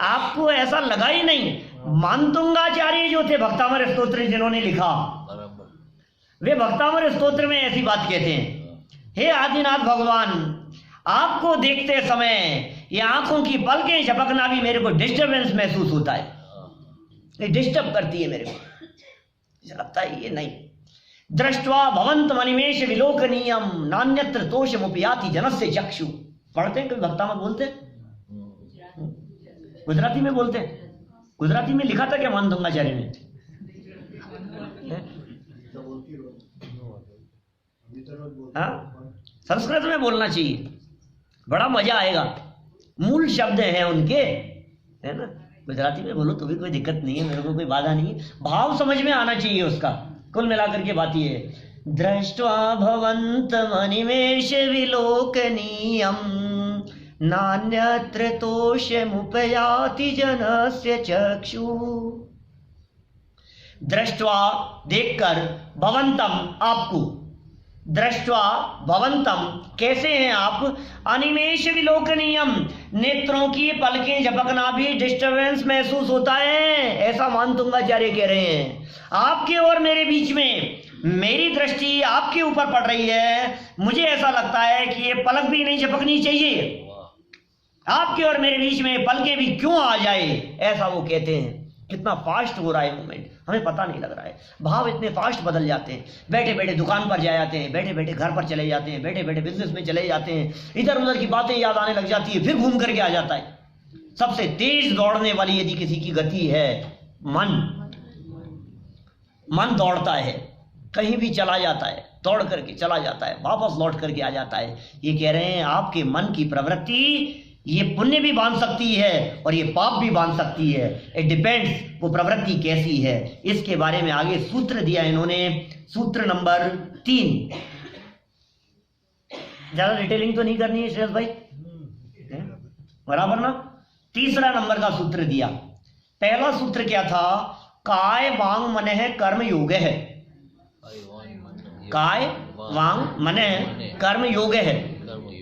आपको ऐसा लगा ही नहीं। मानतुंगाचार्य जो थे भक्तामर स्तोत्र जिन्होंने लिखा, वे भक्तामर स्तोत्र में ऐसी बात कहते हैं, हे आदिनाथ भगवान, आपको देखते समय ये आंखों की पलकें झपकना भी मेरे को डिस्टर्बेंस महसूस होता है, ये डिस्टर्ब करती है मेरे को, लगता है ये नहीं। दृष्ट्वा भवंत मनिमेश विलोकनीयम नान्यत्र तोषमुपयाति जनस्य चक्षु। पढ़ते हैं कभी भक्तामर? बोलते हैं गुजराती में, बोलते हैं गुजराती में। लिखा था क्या मानतुंगाचार्य ने? संस्कृत में बोलना चाहिए, बड़ा मजा आएगा। मूल शब्द हैं उनके, है ना? गुजराती में बोलो तो भी कोई दिक्कत नहीं है, मेरे को कोई बाधा नहीं है। भाव समझ में आना चाहिए उसका। कुल मिलाकर के बात ये है, दृष्ट्वा भवंत मनिमेष विलोकनीयम नान्यत्र तोषमुपयाति जनस्य चक्षु। दृष्ट्वा देखकर, भवंतम आपको, दृष्ट्वा भवंतम कैसे हैं आप, अनिमेष विलोकनीयम नेत्रों की पलकें झपकना भी डिस्टर्बेंस महसूस होता है, ऐसा मानतुंगाचार्य कह रहे हैं। आपके और मेरे बीच में मेरी दृष्टि आपके ऊपर पड़ रही है, मुझे ऐसा लगता है कि ये पलक भी नहीं झपकनी चाहिए, आपके और मेरे बीच में पलकें भी क्यों आ जाए, ऐसा वो कहते हैं। कितना फास्ट हो रहा है मूवमेंट, हमें पता नहीं लग रहा है। भाव इतने फास्ट बदल जाते हैं, बैठे बैठे दुकान पर जा जाते हैं, बैठे बैठे घर पर चले जाते हैं, बैठे बैठे बिजनेस में चले जाते हैं, इधर उधर की बातें याद आने लग जाती है, फिर घूम करके आ जाता है। सबसे तेज दौड़ने वाली यदि किसी की गति है मन दौड़ता है, कहीं भी चला जाता है, दौड़ करके चला जाता है, वापस लौट करके आ जाता है। ये कह रहे हैं आपके मन की प्रवृत्ति ये पुण्य भी बांध सकती है और ये पाप भी बांध सकती है। इट डिपेंड्स वो प्रवृत्ति कैसी है। इसके बारे में आगे सूत्र दिया इन्होंने, सूत्र नंबर 3। ज्यादा डिटेलिंग तो नहीं करनी है श्रेयस भाई, बराबर ना। तीसरा नंबर का सूत्र दिया। पहला सूत्र क्या था? काय वांग मनः कर्म योग है। काय वांग मनः कर्म योग है।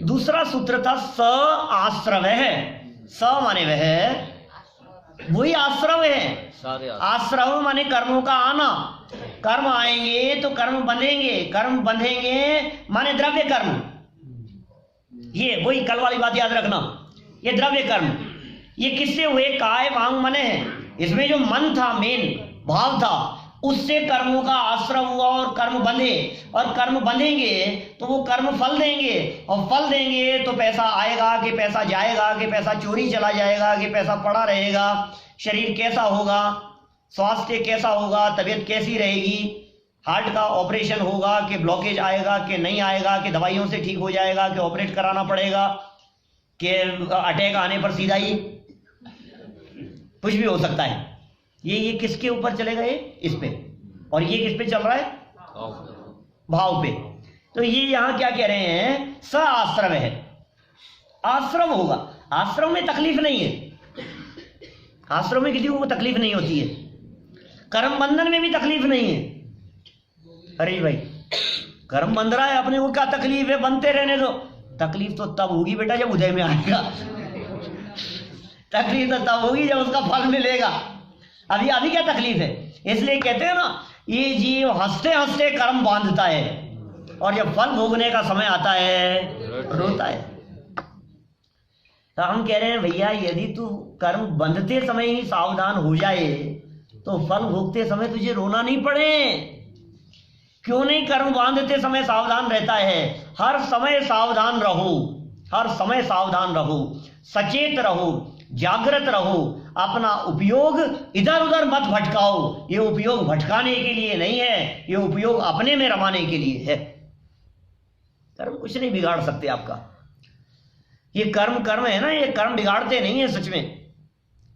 दूसरा सूत्र था स आश्रव है। स माने वह, वही आश्रव है। आश्रव माने कर्मों का आना। कर्म आएंगे तो कर्म बंधेंगे, कर्म बंधेंगे माने द्रव्य कर्म। ये वही कल वाली बात याद रखना, ये द्रव्य कर्म। ये किससे हुए? काय वांग मन है। इसमें जो मन था, मेन भाव था, उससे कर्मों का आश्रय हुआ और कर्म बंधे, और कर्म बंधेंगे तो वो कर्म फल देंगे, और फल देंगे तो पैसा आएगा कि पैसा जाएगा, कि पैसा चोरी चला जाएगा, कि पैसा पड़ा रहेगा, शरीर कैसा होगा, स्वास्थ्य कैसा होगा, तबीयत कैसी रहेगी, हार्ट का ऑपरेशन होगा कि ब्लॉकेज आएगा कि नहीं आएगा, कि दवाइयों से ठीक हो जाएगा कि ऑपरेट कराना पड़ेगा, कि अटैक आने पर सीधा ही कुछ भी हो सकता है। ये किसके ऊपर चलेगा? ये इस पे, और ये किस पे चल रहा है? भाव पे। तो ये यहां क्या कह रहे हैं? स आश्रव है। आश्रम होगा, आश्रम में तकलीफ नहीं है, आश्रम में किसी को तकलीफ नहीं होती है, कर्म बंधन में भी तकलीफ नहीं है। अरे भाई कर्म बंध रहा है, अपने को क्या तकलीफ है, बनते रहने दो। तकलीफ तो तब होगी बेटा जब उदय में आएगा, तकलीफ तो तब होगी जब उसका फल मिलेगा। अभी अभी क्या तकलीफ है? इसलिए कहते हैं ना, ये जीव हंसते हंसते कर्म बांधता है, और जब फल भोगने का समय आता है रोता है। तो हम कह रहे हैं भैया, यदि तू कर्म बंधते समय ही सावधान हो जाए तो फल भोगते समय तुझे रोना नहीं पड़े। क्यों नहीं कर्म बांधते समय सावधान रहता है? हर समय सावधान रहो, हर समय सावधान रहो, सचेत रहो, जागृत रहो, अपना उपयोग इधर उधर मत भटकाओ। ये उपयोग भटकाने के लिए नहीं है, ये उपयोग अपने में रमाने के लिए है। कर्म कुछ नहीं बिगाड़ सकते आपका। ये कर्म है ना, ये कर्म बिगाड़ते नहीं है सच में,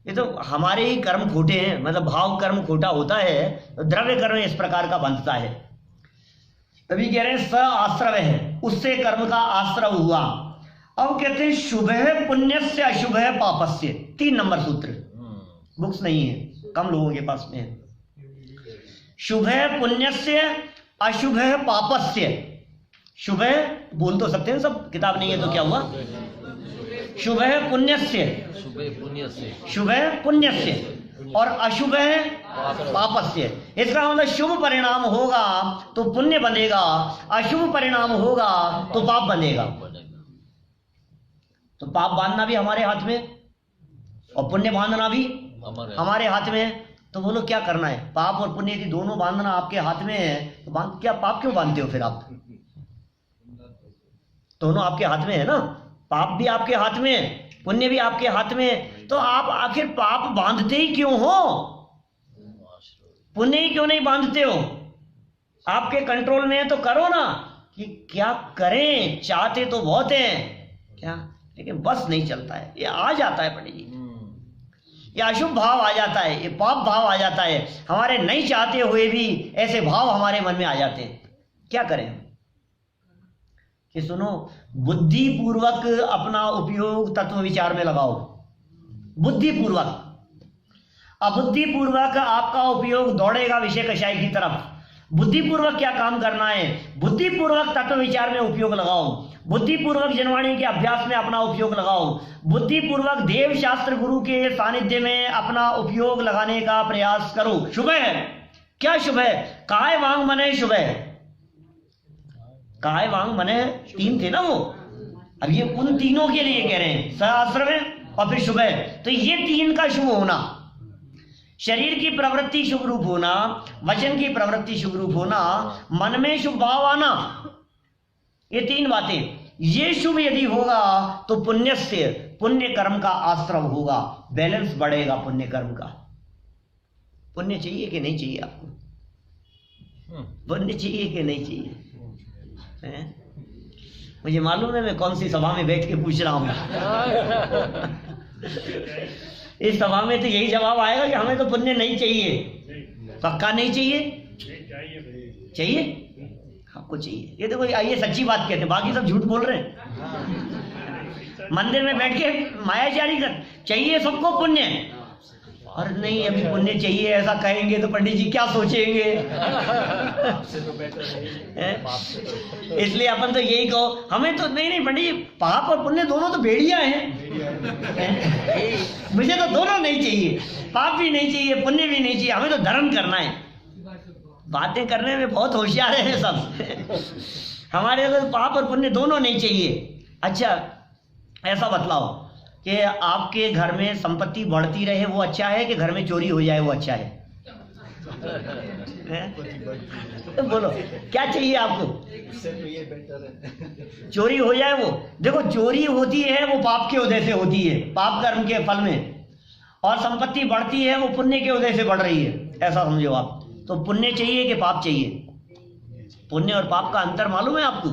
ये तो हमारे ही कर्म खोटे हैं। मतलब भाव कर्म खोटा होता है तो द्रव्य कर्म इस प्रकार का बंधता है। तभी कह रहे हैं स आश्रव है, उससे कर्म का आश्रव हुआ। अब कहते हैं शुभ है पुण्य से अशुभ है पापस्य। 3 नंबर सूत्र, बुक्स नहीं है, कम लोगों के पास में है। शुभ है पुण्य से अशुभ है पापस्य। शुभ है बोल तो सकते हैं सब, किताब नहीं है तो क्या हुआ? शुभ है पुण्य से, शुभ है पुण्य से, और अशुभ है पापस्य। इसका मतलब शुभ परिणाम होगा तो पुण्य बनेगा, अशुभ परिणाम होगा तो पाप बनेगा। तो पाप बांधना भी हमारे हाथ में और पुण्य बांधना भी हमारे हाथ में है। तो बोलो क्या करना है? पाप और पुण्य यदि दोनों बांधना आपके हाथ में है तो क्या पाप क्यों बांधते हो फिर आप? दोनों आपके हाथ में है ना, पाप भी आपके हाथ में है, पुण्य भी आपके हाथ में है, तो आप आखिर पाप बांधते ही क्यों हो? पुण्य ही क्यों नहीं बांधते हो? आपके कंट्रोल में है तो करो ना। कि क्या करें, चाहते तो बहुत हैं क्या, लेकिन बस नहीं चलता है। ये आ जाता है पंडित जी, ये अशुभ भाव आ जाता है, ये पाप भाव आ जाता है। हमारे नहीं चाहते हुए भी ऐसे भाव हमारे मन में आ जाते हैं। क्या करें कि सुनो, बुद्धि पूर्वक अपना उपयोग तत्व विचार में लगाओ। बुद्धि पूर्वक, अबुद्धि पूर्वक आपका उपयोग दौड़ेगा विषय कषाय की तरफ। बुद्धिपूर्वक क्या काम करना है? बुद्धिपूर्वक तत्व विचार में उपयोग लगाओ, बुद्धिपूर्वक जनवाणी के अभ्यास में अपना उपयोग लगाओ, बुद्धिपूर्वक देव शास्त्र गुरु के सानिध्य में अपना उपयोग लगाने का प्रयास करो। शुभ है क्या? शुभ है काय वांग मन शुभ है। काय वांग मन 3 थे ना वो, अब ये उन तीनों के लिए कह रहे हैं। सहस्त्र में और फिर शुभ है, तो ये 3 का शुभ होना। शरीर की प्रवृत्ति शुभ रूप होना, वचन की प्रवृत्ति शुभ रूप होना, मन में शुभ भाव आना, ये 3 बातें, ये शुभ यदि होगा तो पुण्य से पुण्य कर्म का आश्रव होगा, बैलेंस बढ़ेगा पुण्य कर्म का। पुण्य चाहिए कि नहीं चाहिए आपको? पुण्य चाहिए कि नहीं चाहिए? हैं? मुझे मालूम है मैं कौन सी सभा में बैठ के पूछ रहा हूं। इस सभा में तो यही जवाब आएगा कि हमें तो पुण्य नहीं चाहिए। पक्का नहीं चाहिए? चाहिए? आपको चाहिए। ये देखो ये सच्ची बात कहते हैं, बाकी सब झूठ बोल रहे हैं। मंदिर में बैठ के मायाजारी कर, चाहिए सबको पुण्य, और नहीं अभी पुण्य चाहिए ऐसा कहेंगे तो पंडित जी क्या सोचेंगे। इसलिए अपन तो यही कहो, हमें तो नहीं पंडित जी, पाप और पुण्य दोनों तो भेड़िया हैं। मुझे तो दोनों नहीं चाहिए, पाप भी नहीं चाहिए, पुण्य भी नहीं चाहिए, हमें तो धर्म करना है। बातें करने में बहुत होशियार है सब। हमारे अगर पाप और पुण्य दोनों नहीं चाहिए। अच्छा ऐसा बतलाओ कि आपके घर में संपत्ति बढ़ती रहे वो अच्छा है कि घर में चोरी हो जाए वो अच्छा है? तो बोलो क्या चाहिए आपको? चोरी हो जाए वो, देखो चोरी होती है वो पाप के उदय से होती है, पाप कर्म के फल में, और संपत्ति बढ़ती है वो पुण्य के उदय से बढ़ रही है, ऐसा समझो आप। तो पुण्य चाहिए कि पाप चाहिए? पुण्य और पाप का अंतर मालूम है आपको?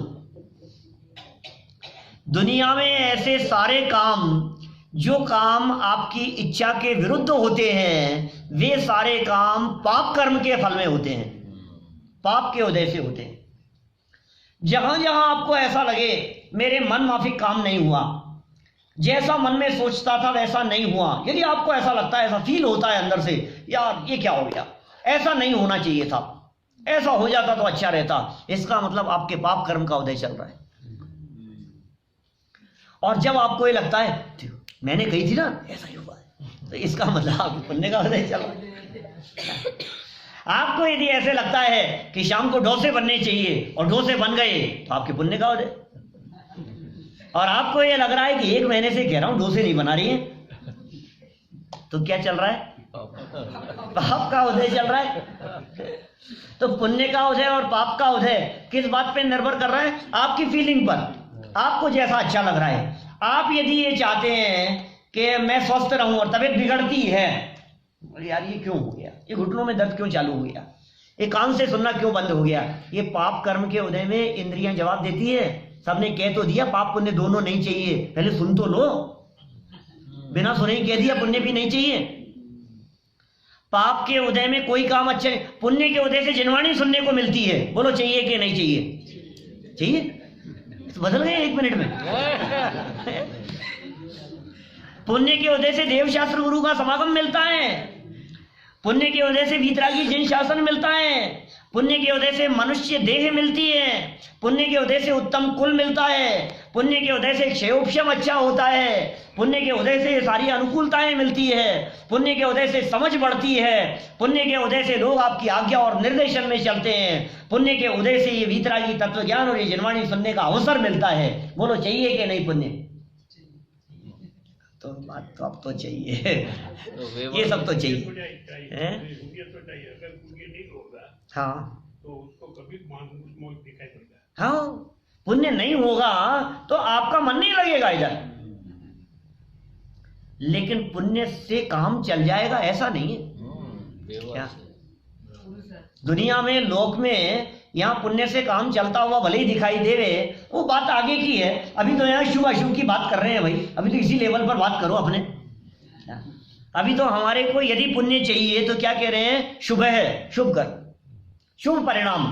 दुनिया में ऐसे सारे काम जो काम आपकी इच्छा के विरुद्ध होते हैं वे सारे काम पाप कर्म के फल में होते हैं, पाप के उदय से होते हैं। जहां जहां आपको ऐसा लगे मेरे मन माफिक काम नहीं हुआ, जैसा मन में सोचता था वैसा नहीं हुआ, यदि आपको ऐसा लगता है, ऐसा फील होता है अंदर से, यार ये क्या हो गया, ऐसा नहीं होना चाहिए था, ऐसा हो जाता तो अच्छा रहता, इसका मतलब आपके पाप कर्म का उदय चल रहा है। और जब आपको ये लगता है मैंने कही थी ना ऐसा ही हुआ है, तो इसका मतलब आपके पुण्य का उदय चल रहा है। आपको यदि ऐसे लगता है कि शाम को डोसे बनने चाहिए और डोसे बन गए तो आपके पुण्य का उदय। और आपको ये लग रहा है कि 1 महीने से कह रहा हूं डोसे नहीं बना रही है, तो क्या चल रहा है? पाप का उदय चल रहा है। तो पुण्य का उदय और पाप का उदय किस बात पे निर्भर कर रहा है? आपकी फीलिंग पर, आपको जैसा अच्छा लग रहा है। आप यदि ये चाहते हैं कि मैं स्वस्थ रहूं और तबीयत बिगड़ती है, यार ये क्यों हो गया, ये घुटनों में दर्द क्यों चालू हो गया, ये कान से सुनना क्यों बंद हो गया, ये पाप कर्म के उदय में इंद्रियां जवाब देती है। सबने कह तो दिया पाप पुण्य दोनों नहीं चाहिए, पहले सुन तो लो, बिना सुने ही कह दिया पुण्य भी नहीं चाहिए। पाप के उदय में कोई काम अच्छा, पुण्य के उदय से जिनवाणी सुनने को मिलती है, बोलो चाहिए कि नहीं चाहिए? चाहिए? तो बदल गए 1 मिनट में। पुण्य के उदय से देव शास्त्र गुरु का समागम मिलता है, पुण्य के उदय से वीतरागी जिन शासन मिलता है, पुण्य के उदय से मनुष्य देह मिलती है, पुण्य के उदय से उत्तम कुल मिलता है, पुण्य के उदय से क्षयोपशम अच्छा होता है, पुण्य के उदय से सारी अनुकूलताएं मिलती है, पुण्य के उदय से समझ बढ़ती है, पुण्य के उदय से लोग आपकी आज्ञा और निर्देशन में चलते हैं, पुण्य के उदय से ये वीतरागी तत्व ज्ञान और ये जिनवाणी सुनने का अवसर मिलता है। बोलो चाहिए कि नहीं पुण्य? तो बात तो अब तो चाहिए, ये सब तो चाहिए। हाँ तो उसको कभी दिखाई पड़ता है। हाँ, पुण्य नहीं होगा तो आपका मन नहीं लगेगा इधर, लेकिन पुण्य से काम चल जाएगा ऐसा नहीं है। क्या दुनिया में लोक में यहाँ पुण्य से काम चलता हुआ भले ही दिखाई देवे, वो बात आगे की है। अभी तो यहाँ शुभ अशुभ की बात कर रहे हैं भाई, अभी तो इसी लेवल पर बात करो अपने। अभी तो हमारे को यदि पुण्य चाहिए तो क्या कह रहे हैं? शुभ है, शुभ कर, शुभ परिणाम।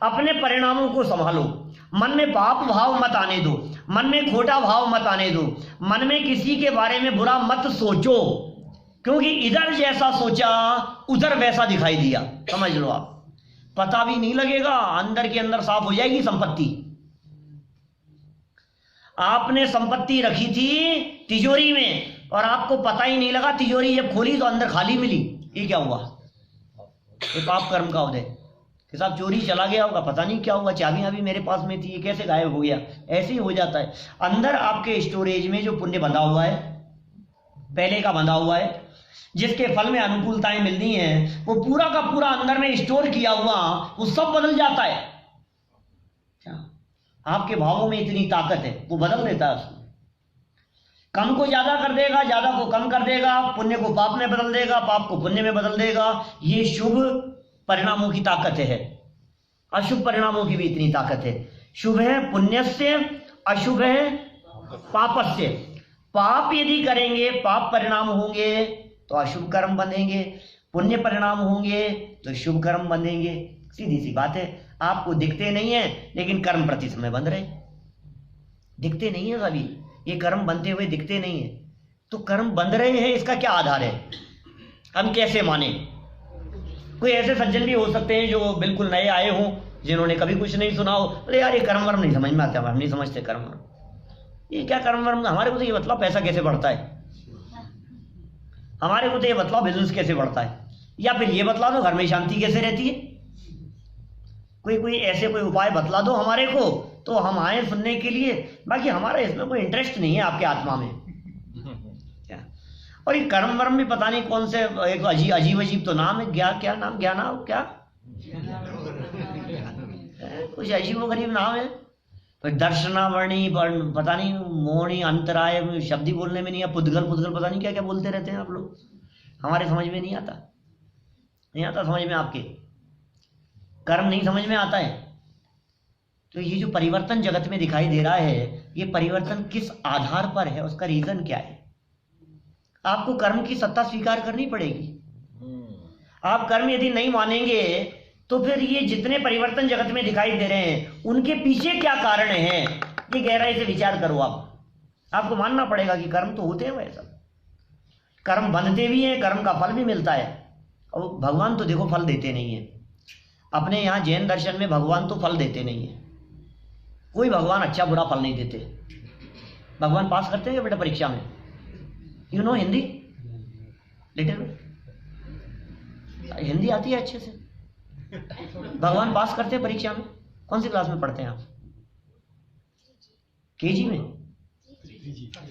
अपने परिणामों को संभालो, मन में पाप भाव मत आने दो, मन में खोटा भाव मत आने दो, मन में किसी के बारे में बुरा मत सोचो, क्योंकि इधर जैसा सोचा उधर वैसा दिखाई दिया, समझ लो आप, पता भी नहीं लगेगा, अंदर के अंदर साफ हो जाएगी संपत्ति। आपने संपत्ति रखी थी तिजोरी में और आपको पता ही नहीं लगा, तिजोरी जब खोली तो अंदर खाली मिली, ये क्या हुआ? ये पाप कर्म का उदय कि साहब चोरी चला गया होगा, पता नहीं क्या हुआ, चाबियां भी मेरे पास में थी, ये कैसे गायब हो गया। ऐसे ही हो जाता है। अंदर आपके स्टोरेज में जो पुण्य बंधा हुआ है, पहले का बंधा हुआ है, जिसके फल में अनुकूलताएं मिलनी है, वो पूरा का पूरा अंदर में स्टोर किया हुआ वो सब बदल जाता है। क्या आपके भावों में इतनी ताकत है, वो बदल देता है उसको। कम को ज्यादा कर देगा, ज्यादा को कम कर देगा, पुण्य को पाप में बदल देगा, पाप को पुण्य में बदल देगा। ये शुभ परिणामों की ताकत है। अशुभ परिणामों की भी इतनी ताकत है। शुभ है पुण्यस्य, अशुभ है पापस्य। पाप यदि करेंगे पाप परिणाम होंगे तो अशुभ कर्म बनेंगे, पुण्य परिणाम होंगे तो शुभ कर्म बनेंगे। सीधी सी बात है। आपको दिखते नहीं है लेकिन कर्म प्रति समय बन रहे, दिखते नहीं है सभी, ये कर्म बनते हुए दिखते नहीं है। तो कर्म बन रहे हैं, इसका क्या आधार है, हम कैसे माने? कोई ऐसे सज्जन भी हो सकते हैं जो बिल्कुल नए आए हों, जिन्होंने कभी कुछ नहीं सुना हो, अरे यार ये कर्म वर्म नहीं समझ में आता, हम नहीं समझते कर्म वर्म, ये क्या कर्म वर्म, हमारे को तो ये बतलाओ पैसा कैसे बढ़ता है, हमारे को तो ये बतलाओ बिजनेस कैसे बढ़ता है, या फिर ये बतला दो घर में शांति कैसे रहती है। कोई ऐसे कोई उपाय बतला दो हमारे को तो हम आए सुनने के लिए। बाकी हमारा इसमें कोई इंटरेस्ट नहीं है आपके आत्मा में। क्या और ये कर्म वर्म भी पता नहीं कौन से एक अजीब अजीब तो नाम है, क्या नाम, ज्ञाना क्या कुछ अजीब गरीब नाम है, कोई दर्शनावर्णी, पता नहीं मोहनी, अंतराय, शब्द ही बोलने में नहीं है, पुद्गल पता नहीं क्या क्या बोलते रहते हैं आप लोग, हमारे समझ में नहीं आता, नहीं आता समझ में, आपके कर्म नहीं समझ में आता है। तो ये जो परिवर्तन जगत में दिखाई दे रहा है, ये परिवर्तन किस आधार पर है, उसका रीजन क्या है? आपको कर्म की सत्ता स्वीकार करनी पड़ेगी। आप कर्म यदि नहीं मानेंगे तो फिर ये जितने परिवर्तन जगत में दिखाई दे रहे हैं उनके पीछे क्या कारण है, ये गहराई से विचार करो। आपको मानना पड़ेगा कि कर्म तो होते हैं, वैसा कर्म बंधते भी हैं, कर्म का फल भी मिलता है। और भगवान तो देखो फल देते नहीं है। अपने यहाँ जैन दर्शन में भगवान तो फल देते नहीं है, कोई भगवान अच्छा बुरा फल नहीं देते। भगवान पास करते हैं बेटा परीक्षा में, you know Hindi little, Hindi आती है अच्छे से? भगवान पास करते हैं परीक्षा में? कौन सी क्लास में पढ़ते हैं आप? केजी में,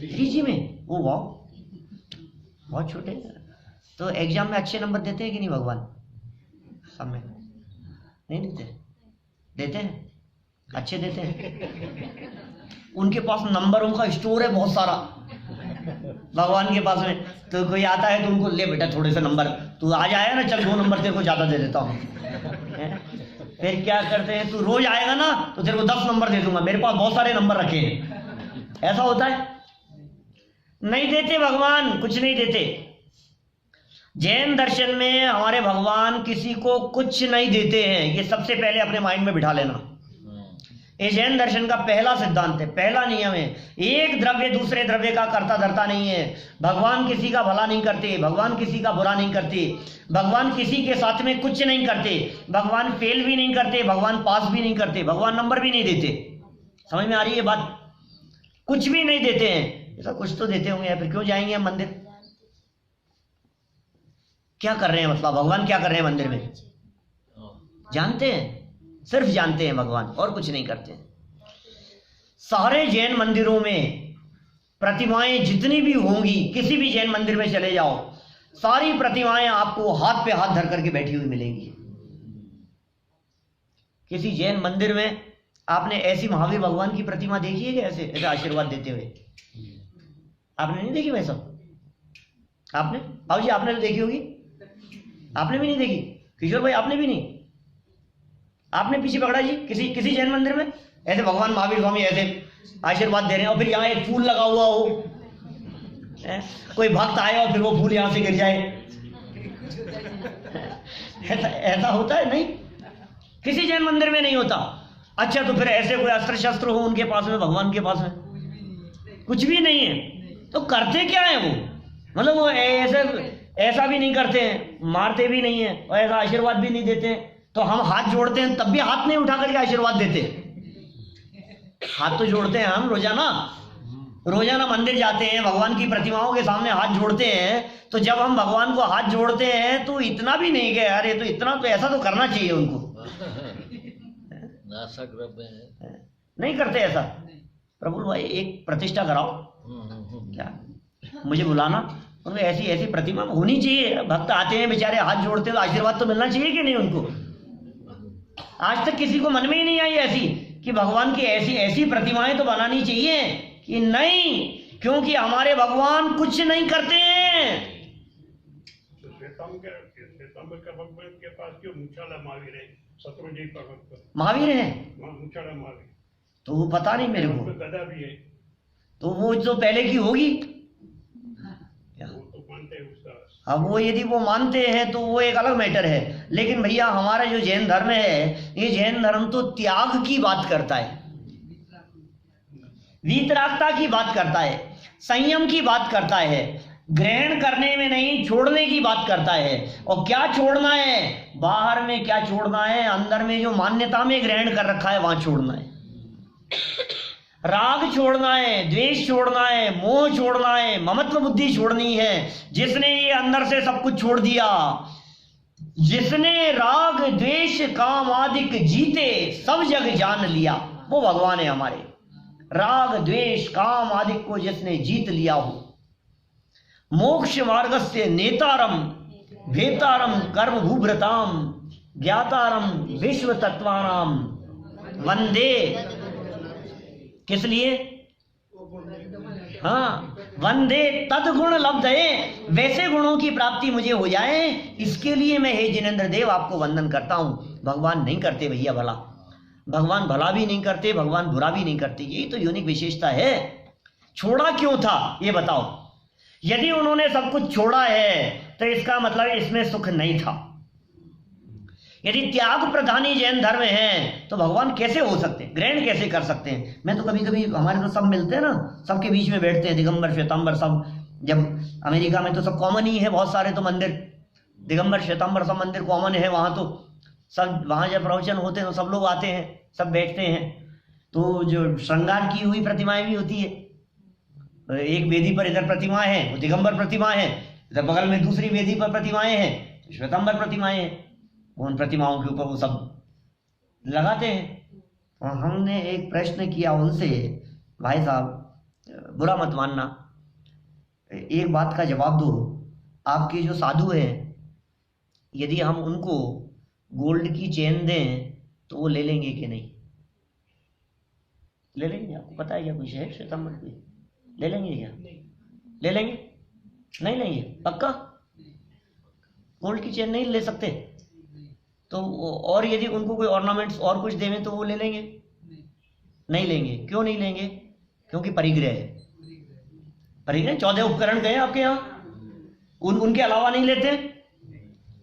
3G में? ओ वाह, बहुत छोटे। तो एग्जाम में अच्छे नंबर देते हैं कि नहीं भगवान? सब में नहीं देते? देते हैं, अच्छे देते हैं। उनके पास नंबरों का स्टोर है बहुत सारा भगवान के पास में। तो कोई आता है तो उनको, ले बेटा थोड़े से नंबर, तू आज आया ना, चल 2 नंबर तेरे को ज्यादा दे देता हूँ। फिर क्या करते हैं, तू रोज आएगा ना तो तेरे को 10 नंबर दे दूंगा, मेरे पास बहुत सारे नंबर रखे हैं। ऐसा होता है? नहीं देते भगवान, कुछ नहीं देते। जैन दर्शन में हमारे भगवान किसी को कुछ नहीं देते हैं, ये सबसे पहले अपने माइंड में बिठा लेना। ये जैन दर्शन का पहला सिद्धांत है, पहला नियम है। एक द्रव्य दूसरे द्रव्य का कर्ता धर्ता नहीं है। भगवान किसी का भला नहीं करते, भगवान किसी का बुरा नहीं करते, भगवान किसी के साथ में कुछ नहीं करते, भगवान फेल भी नहीं करते, भगवान पास भी नहीं करते, भगवान नंबर भी नहीं देते। समझ में आ रही है बात? कुछ भी नहीं देते हैं। ऐसा कुछ तो देते होंगे, फिर क्यों जाएंगे हम मंदिर? क्या कर रहे हैं, मतलब भगवान क्या कर रहे हैं मंदिर में? जानते हैं, सिर्फ जानते हैं भगवान, और कुछ नहीं करते हैं। सारे जैन मंदिरों में प्रतिमाएं जितनी भी होंगी, किसी भी जैन मंदिर में चले जाओ, सारी प्रतिमाएं आपको हाथ पे हाथ धर करके बैठी हुई मिलेंगी। किसी जैन मंदिर में आपने ऐसी महावीर भगवान की प्रतिमा देखी है कि ऐसे आशीर्वाद देते हुए? आपने नहीं देखी वैसा? आपने बाबू जी आपने तो देखी होगी, आपने भी नहीं देखी? किशोर भाई आपने भी नहीं? आपने पीछे पकड़ा जी किसी जैन मंदिर में ऐसे भगवान महावीर स्वामी ऐसे आशीर्वाद दे रहे हैं, और फिर यहाँ एक फूल लगा हुआ हो, कोई भक्त आए और फिर वो फूल यहाँ से गिर जाए? ऐसा होता है? नहीं, किसी जैन मंदिर में नहीं होता। अच्छा, तो फिर ऐसे कोई अस्त्र शस्त्र हो उनके पास में, भगवान के पास में कुछ भी नहीं है, तो करते क्या है वो? मतलब वो ऐसा भी नहीं करते हैं, मारते भी नहीं है, और ऐसा आशीर्वाद भी नहीं देते हैं। तो हम हाथ जोड़ते हैं तब भी हाथ नहीं उठा करके आशीर्वाद देते। हाथ तो जोड़ते हैं हम रोजाना मंदिर जाते हैं, भगवान की प्रतिमाओं के सामने हाथ जोड़ते हैं। तो जब हम भगवान को हाथ जोड़ते हैं तो इतना भी नहीं कि यार ये तो इतना, तो ऐसा तो करना चाहिए उनको। नहीं करते ऐसा। प्रभु भाई एक प्रतिष्ठा कराओ, क्या मुझे बुलाना, उनको ऐसी ऐसी प्रतिमा होनी चाहिए। भक्त आते हैं बेचारे, हाथ जोड़ते हैं, तो आशीर्वाद तो मिलना चाहिए कि नहीं उनको। आज तक किसी को मन में ही नहीं आई ऐसी कि भगवान की ऐसी ऐसी प्रतिमाएं तो बनानी चाहिए कि नहीं, क्योंकि हमारे भगवान कुछ नहीं करते हैं। तो श्वेतांबर का भगवान के पास क्यों मुछाला महावीर है, शत्रुंजय पर्वत पर महावीर है मुछाला महावीर, तो वो पता नहीं मेरे को, गदा भी है, तो वो जो पहले की होगी। वो तो मानते हैं उसका। अब वो यदि वो मानते हैं तो वो एक अलग मैटर है, लेकिन भैया हमारा जो जैन धर्म है, ये जैन धर्म तो त्याग की बात करता है, वीतरागता की बात करता है, संयम की बात करता है, ग्रहण करने में नहीं छोड़ने की बात करता है। और क्या छोड़ना है, बाहर में क्या छोड़ना है, अंदर में जो मान्यता में ग्रहण कर रखा है वहां छोड़ना है। राग छोड़ना है, द्वेष छोड़ना है, मोह छोड़ना है, ममत्व बुद्धि छोड़नी है। जिसने ये अंदर से सब कुछ छोड़ दिया, जिसने राग द्वेष काम आदि जीते सब जग जान लिया, वो भगवान है हमारे। राग द्वेष काम आदि को जिसने जीत लिया हो, मोक्ष मार्गस्य नेतारम भेतारम कर्म भूभृताम ज्ञातारम विश्व तत्वानाम वंदे। किस लिए? हाँ, वंदे तदगुण लब्धये, वैसे गुणों की प्राप्ति मुझे हो जाए, इसके लिए मैं हे जिनेंद्र देव आपको वंदन करता हूं। भगवान नहीं करते भैया भला, भगवान भला भी नहीं करते, भगवान बुरा भी नहीं करते। यही तो यूनिक विशेषता है। छोड़ा क्यों था ये बताओ। यदि उन्होंने सब कुछ छोड़ा है तो इसका मतलब इसमें सुख नहीं था। यदि त्याग प्रधानी जैन धर्म है तो भगवान कैसे हो सकते हैं, ग्रहण कैसे कर सकते हैं। मैं तो कभी कभी, हमारे तो सब मिलते हैं ना, सबके बीच में बैठते हैं, दिगंबर श्वेतांबर सब। जब अमेरिका में तो सब कॉमन ही है, बहुत सारे तो मंदिर दिगंबर श्वेतांबर सब मंदिर कॉमन है वहाँ तो सब। वहाँ जब प्रवचन होते हैं तो सब लोग आते हैं, सब बैठते हैं। तो जो श्रृंगार की हुई प्रतिमाएं भी होती है, एक वेदी पर इधर प्रतिमा है, वो दिगंबर प्रतिमा है, इधर बगल में दूसरी वेदी पर प्रतिमाएं हैं, श्वेतांबर प्रतिमाएं हैं। उन प्रतिमाओं के ऊपर वो सब लगाते हैं। और हमने एक प्रश्न किया उनसे, भाई साहब बुरा मत मानना, एक बात का जवाब दो, आपके जो साधु हैं यदि हम उनको गोल्ड की चेन दें तो वो ले लेंगे कि नहीं? ले लेंगे? आपको पता है क्या कुछ है श्वेतांबर की? ले लेंगे क्या? ले लेंगे? नहीं लेंगे? पक्का? गोल्ड की चेन नहीं ले सकते? तो और यदि उनको कोई ऑर्नामेंट्स और कुछ देवें तो वो ले लेंगे? नहीं लेंगे। क्यों नहीं लेंगे? क्योंकि परिग्रह है। परिग्रह 14 उपकरण गए आपके यहाँ, उनके अलावा नहीं लेते,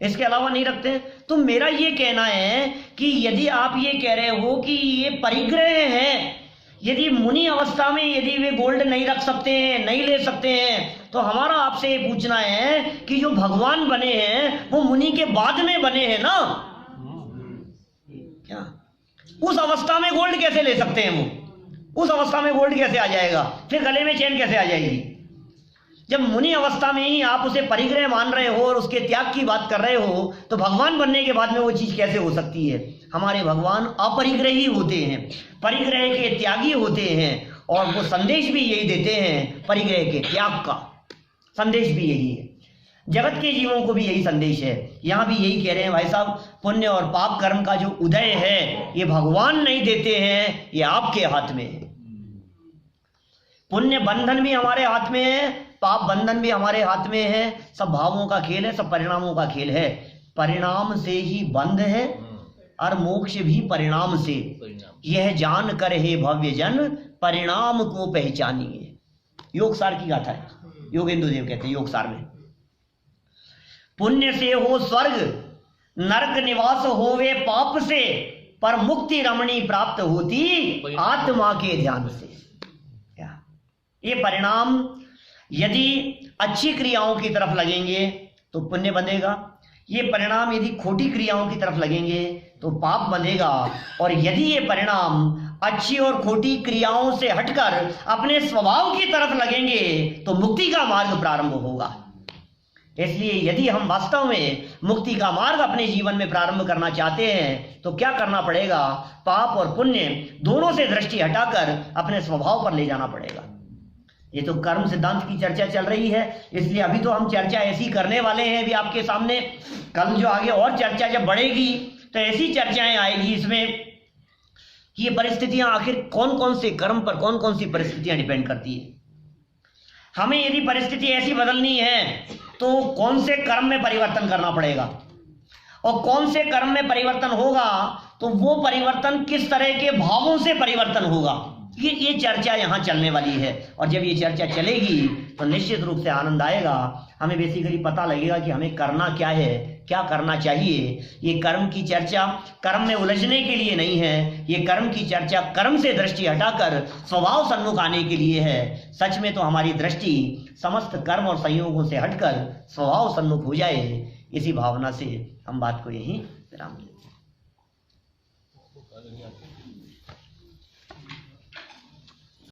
इसके अलावा नहीं रखते। तो मेरा ये कहना है कि यदि आप ये कह रहे हो कि ये परिग्रह है, यदि मुनि अवस्था में यदि वे गोल्ड नहीं रख सकते हैं, नहीं ले सकते हैं, तो हमारा आपसे ये पूछना है कि जो भगवान बने हैं वो मुनि के बाद में बने हैं ना, क्या उस अवस्था में गोल्ड कैसे ले सकते हैं? वो उस अवस्था में गोल्ड कैसे आ जाएगा? फिर गले में चेन कैसे आ जाएगी? जब मुनि अवस्था में ही आप उसे परिग्रह मान रहे हो और उसके त्याग की बात कर रहे हो, तो भगवान बनने के बाद में वो चीज कैसे हो सकती है? हमारे भगवान अपरिग्रही होते हैं, परिग्रह के त्यागी होते हैं, और वो संदेश भी यही देते हैं, परिग्रह के त्याग का संदेश भी यही है। जगत के जीवों को भी यही संदेश है। यहाँ भी यही कह रहे हैं भाई साहब, पुण्य और पाप कर्म का जो उदय है ये भगवान नहीं देते हैं, ये आपके हाथ में है। पुण्य बंधन भी हमारे हाथ में है, पाप बंधन भी हमारे हाथ में है। सब भावों का खेल है, सब परिणामों का खेल है। परिणाम से ही बंध है और मोक्ष भी परिणाम से। यह जान कर हे भव्य जन परिणाम को पहचानिए। योगसार की गाथा है, योगेंद्र देव कहते हैं योगसार में। पुण्य से हो स्वर्ग, नरक निवास होवे पाप से, पर मुक्ति रमणी प्राप्त होती आत्मा के ध्यान से। ये परिणाम यदि अच्छी क्रियाओं की तरफ लगेंगे तो पुण्य बंधेगा, ये परिणाम यदि खोटी क्रियाओं की तरफ लगेंगे तो पाप बंधेगा, और यदि ये परिणाम अच्छी और खोटी क्रियाओं से हटकर अपने स्वभाव की तरफ लगेंगे तो मुक्ति का मार्ग प्रारंभ होगा। इसलिए यदि हम वास्तव में मुक्ति का मार्ग अपने जीवन में प्रारंभ करना चाहते हैं तो क्या करना पड़ेगा? पाप और पुण्य दोनों से दृष्टि हटाकर अपने स्वभाव पर ले जाना पड़ेगा। ये तो कर्म सिद्धांत की चर्चा चल रही है, इसलिए अभी तो हम चर्चा ऐसी करने वाले हैं अभी आपके सामने। कल जो आगे और चर्चा जब बढ़ेगी तो ऐसी चर्चाएं आएगी इसमें कि ये परिस्थितियां आखिर कौन कौन से कर्म पर कौन कौन सी परिस्थितियां डिपेंड करती है। हमें यदि परिस्थिति ऐसी बदलनी है तो कौन से कर्म में परिवर्तन करना पड़ेगा, और कौन से कर्म में परिवर्तन होगा तो वो परिवर्तन किस तरह के भावों से परिवर्तन होगा, ये चर्चा यहाँ चलने वाली है। और जब ये चर्चा चलेगी तो निश्चित रूप से आनंद आएगा, हमें बेसिकली पता लगेगा कि हमें करना क्या है, क्या करना चाहिए। ये कर्म की चर्चा कर्म में उलझने के लिए नहीं है, ये कर्म की चर्चा कर्म से दृष्टि हटाकर स्वभाव सन्मुख आने के लिए है। सच में तो हमारी दृष्टि समस्त कर्म और संयोगों से हटकर स्वभाव सन्मुख हो जाए, इसी भावना से हम बात को यहीं विराम देते हैं।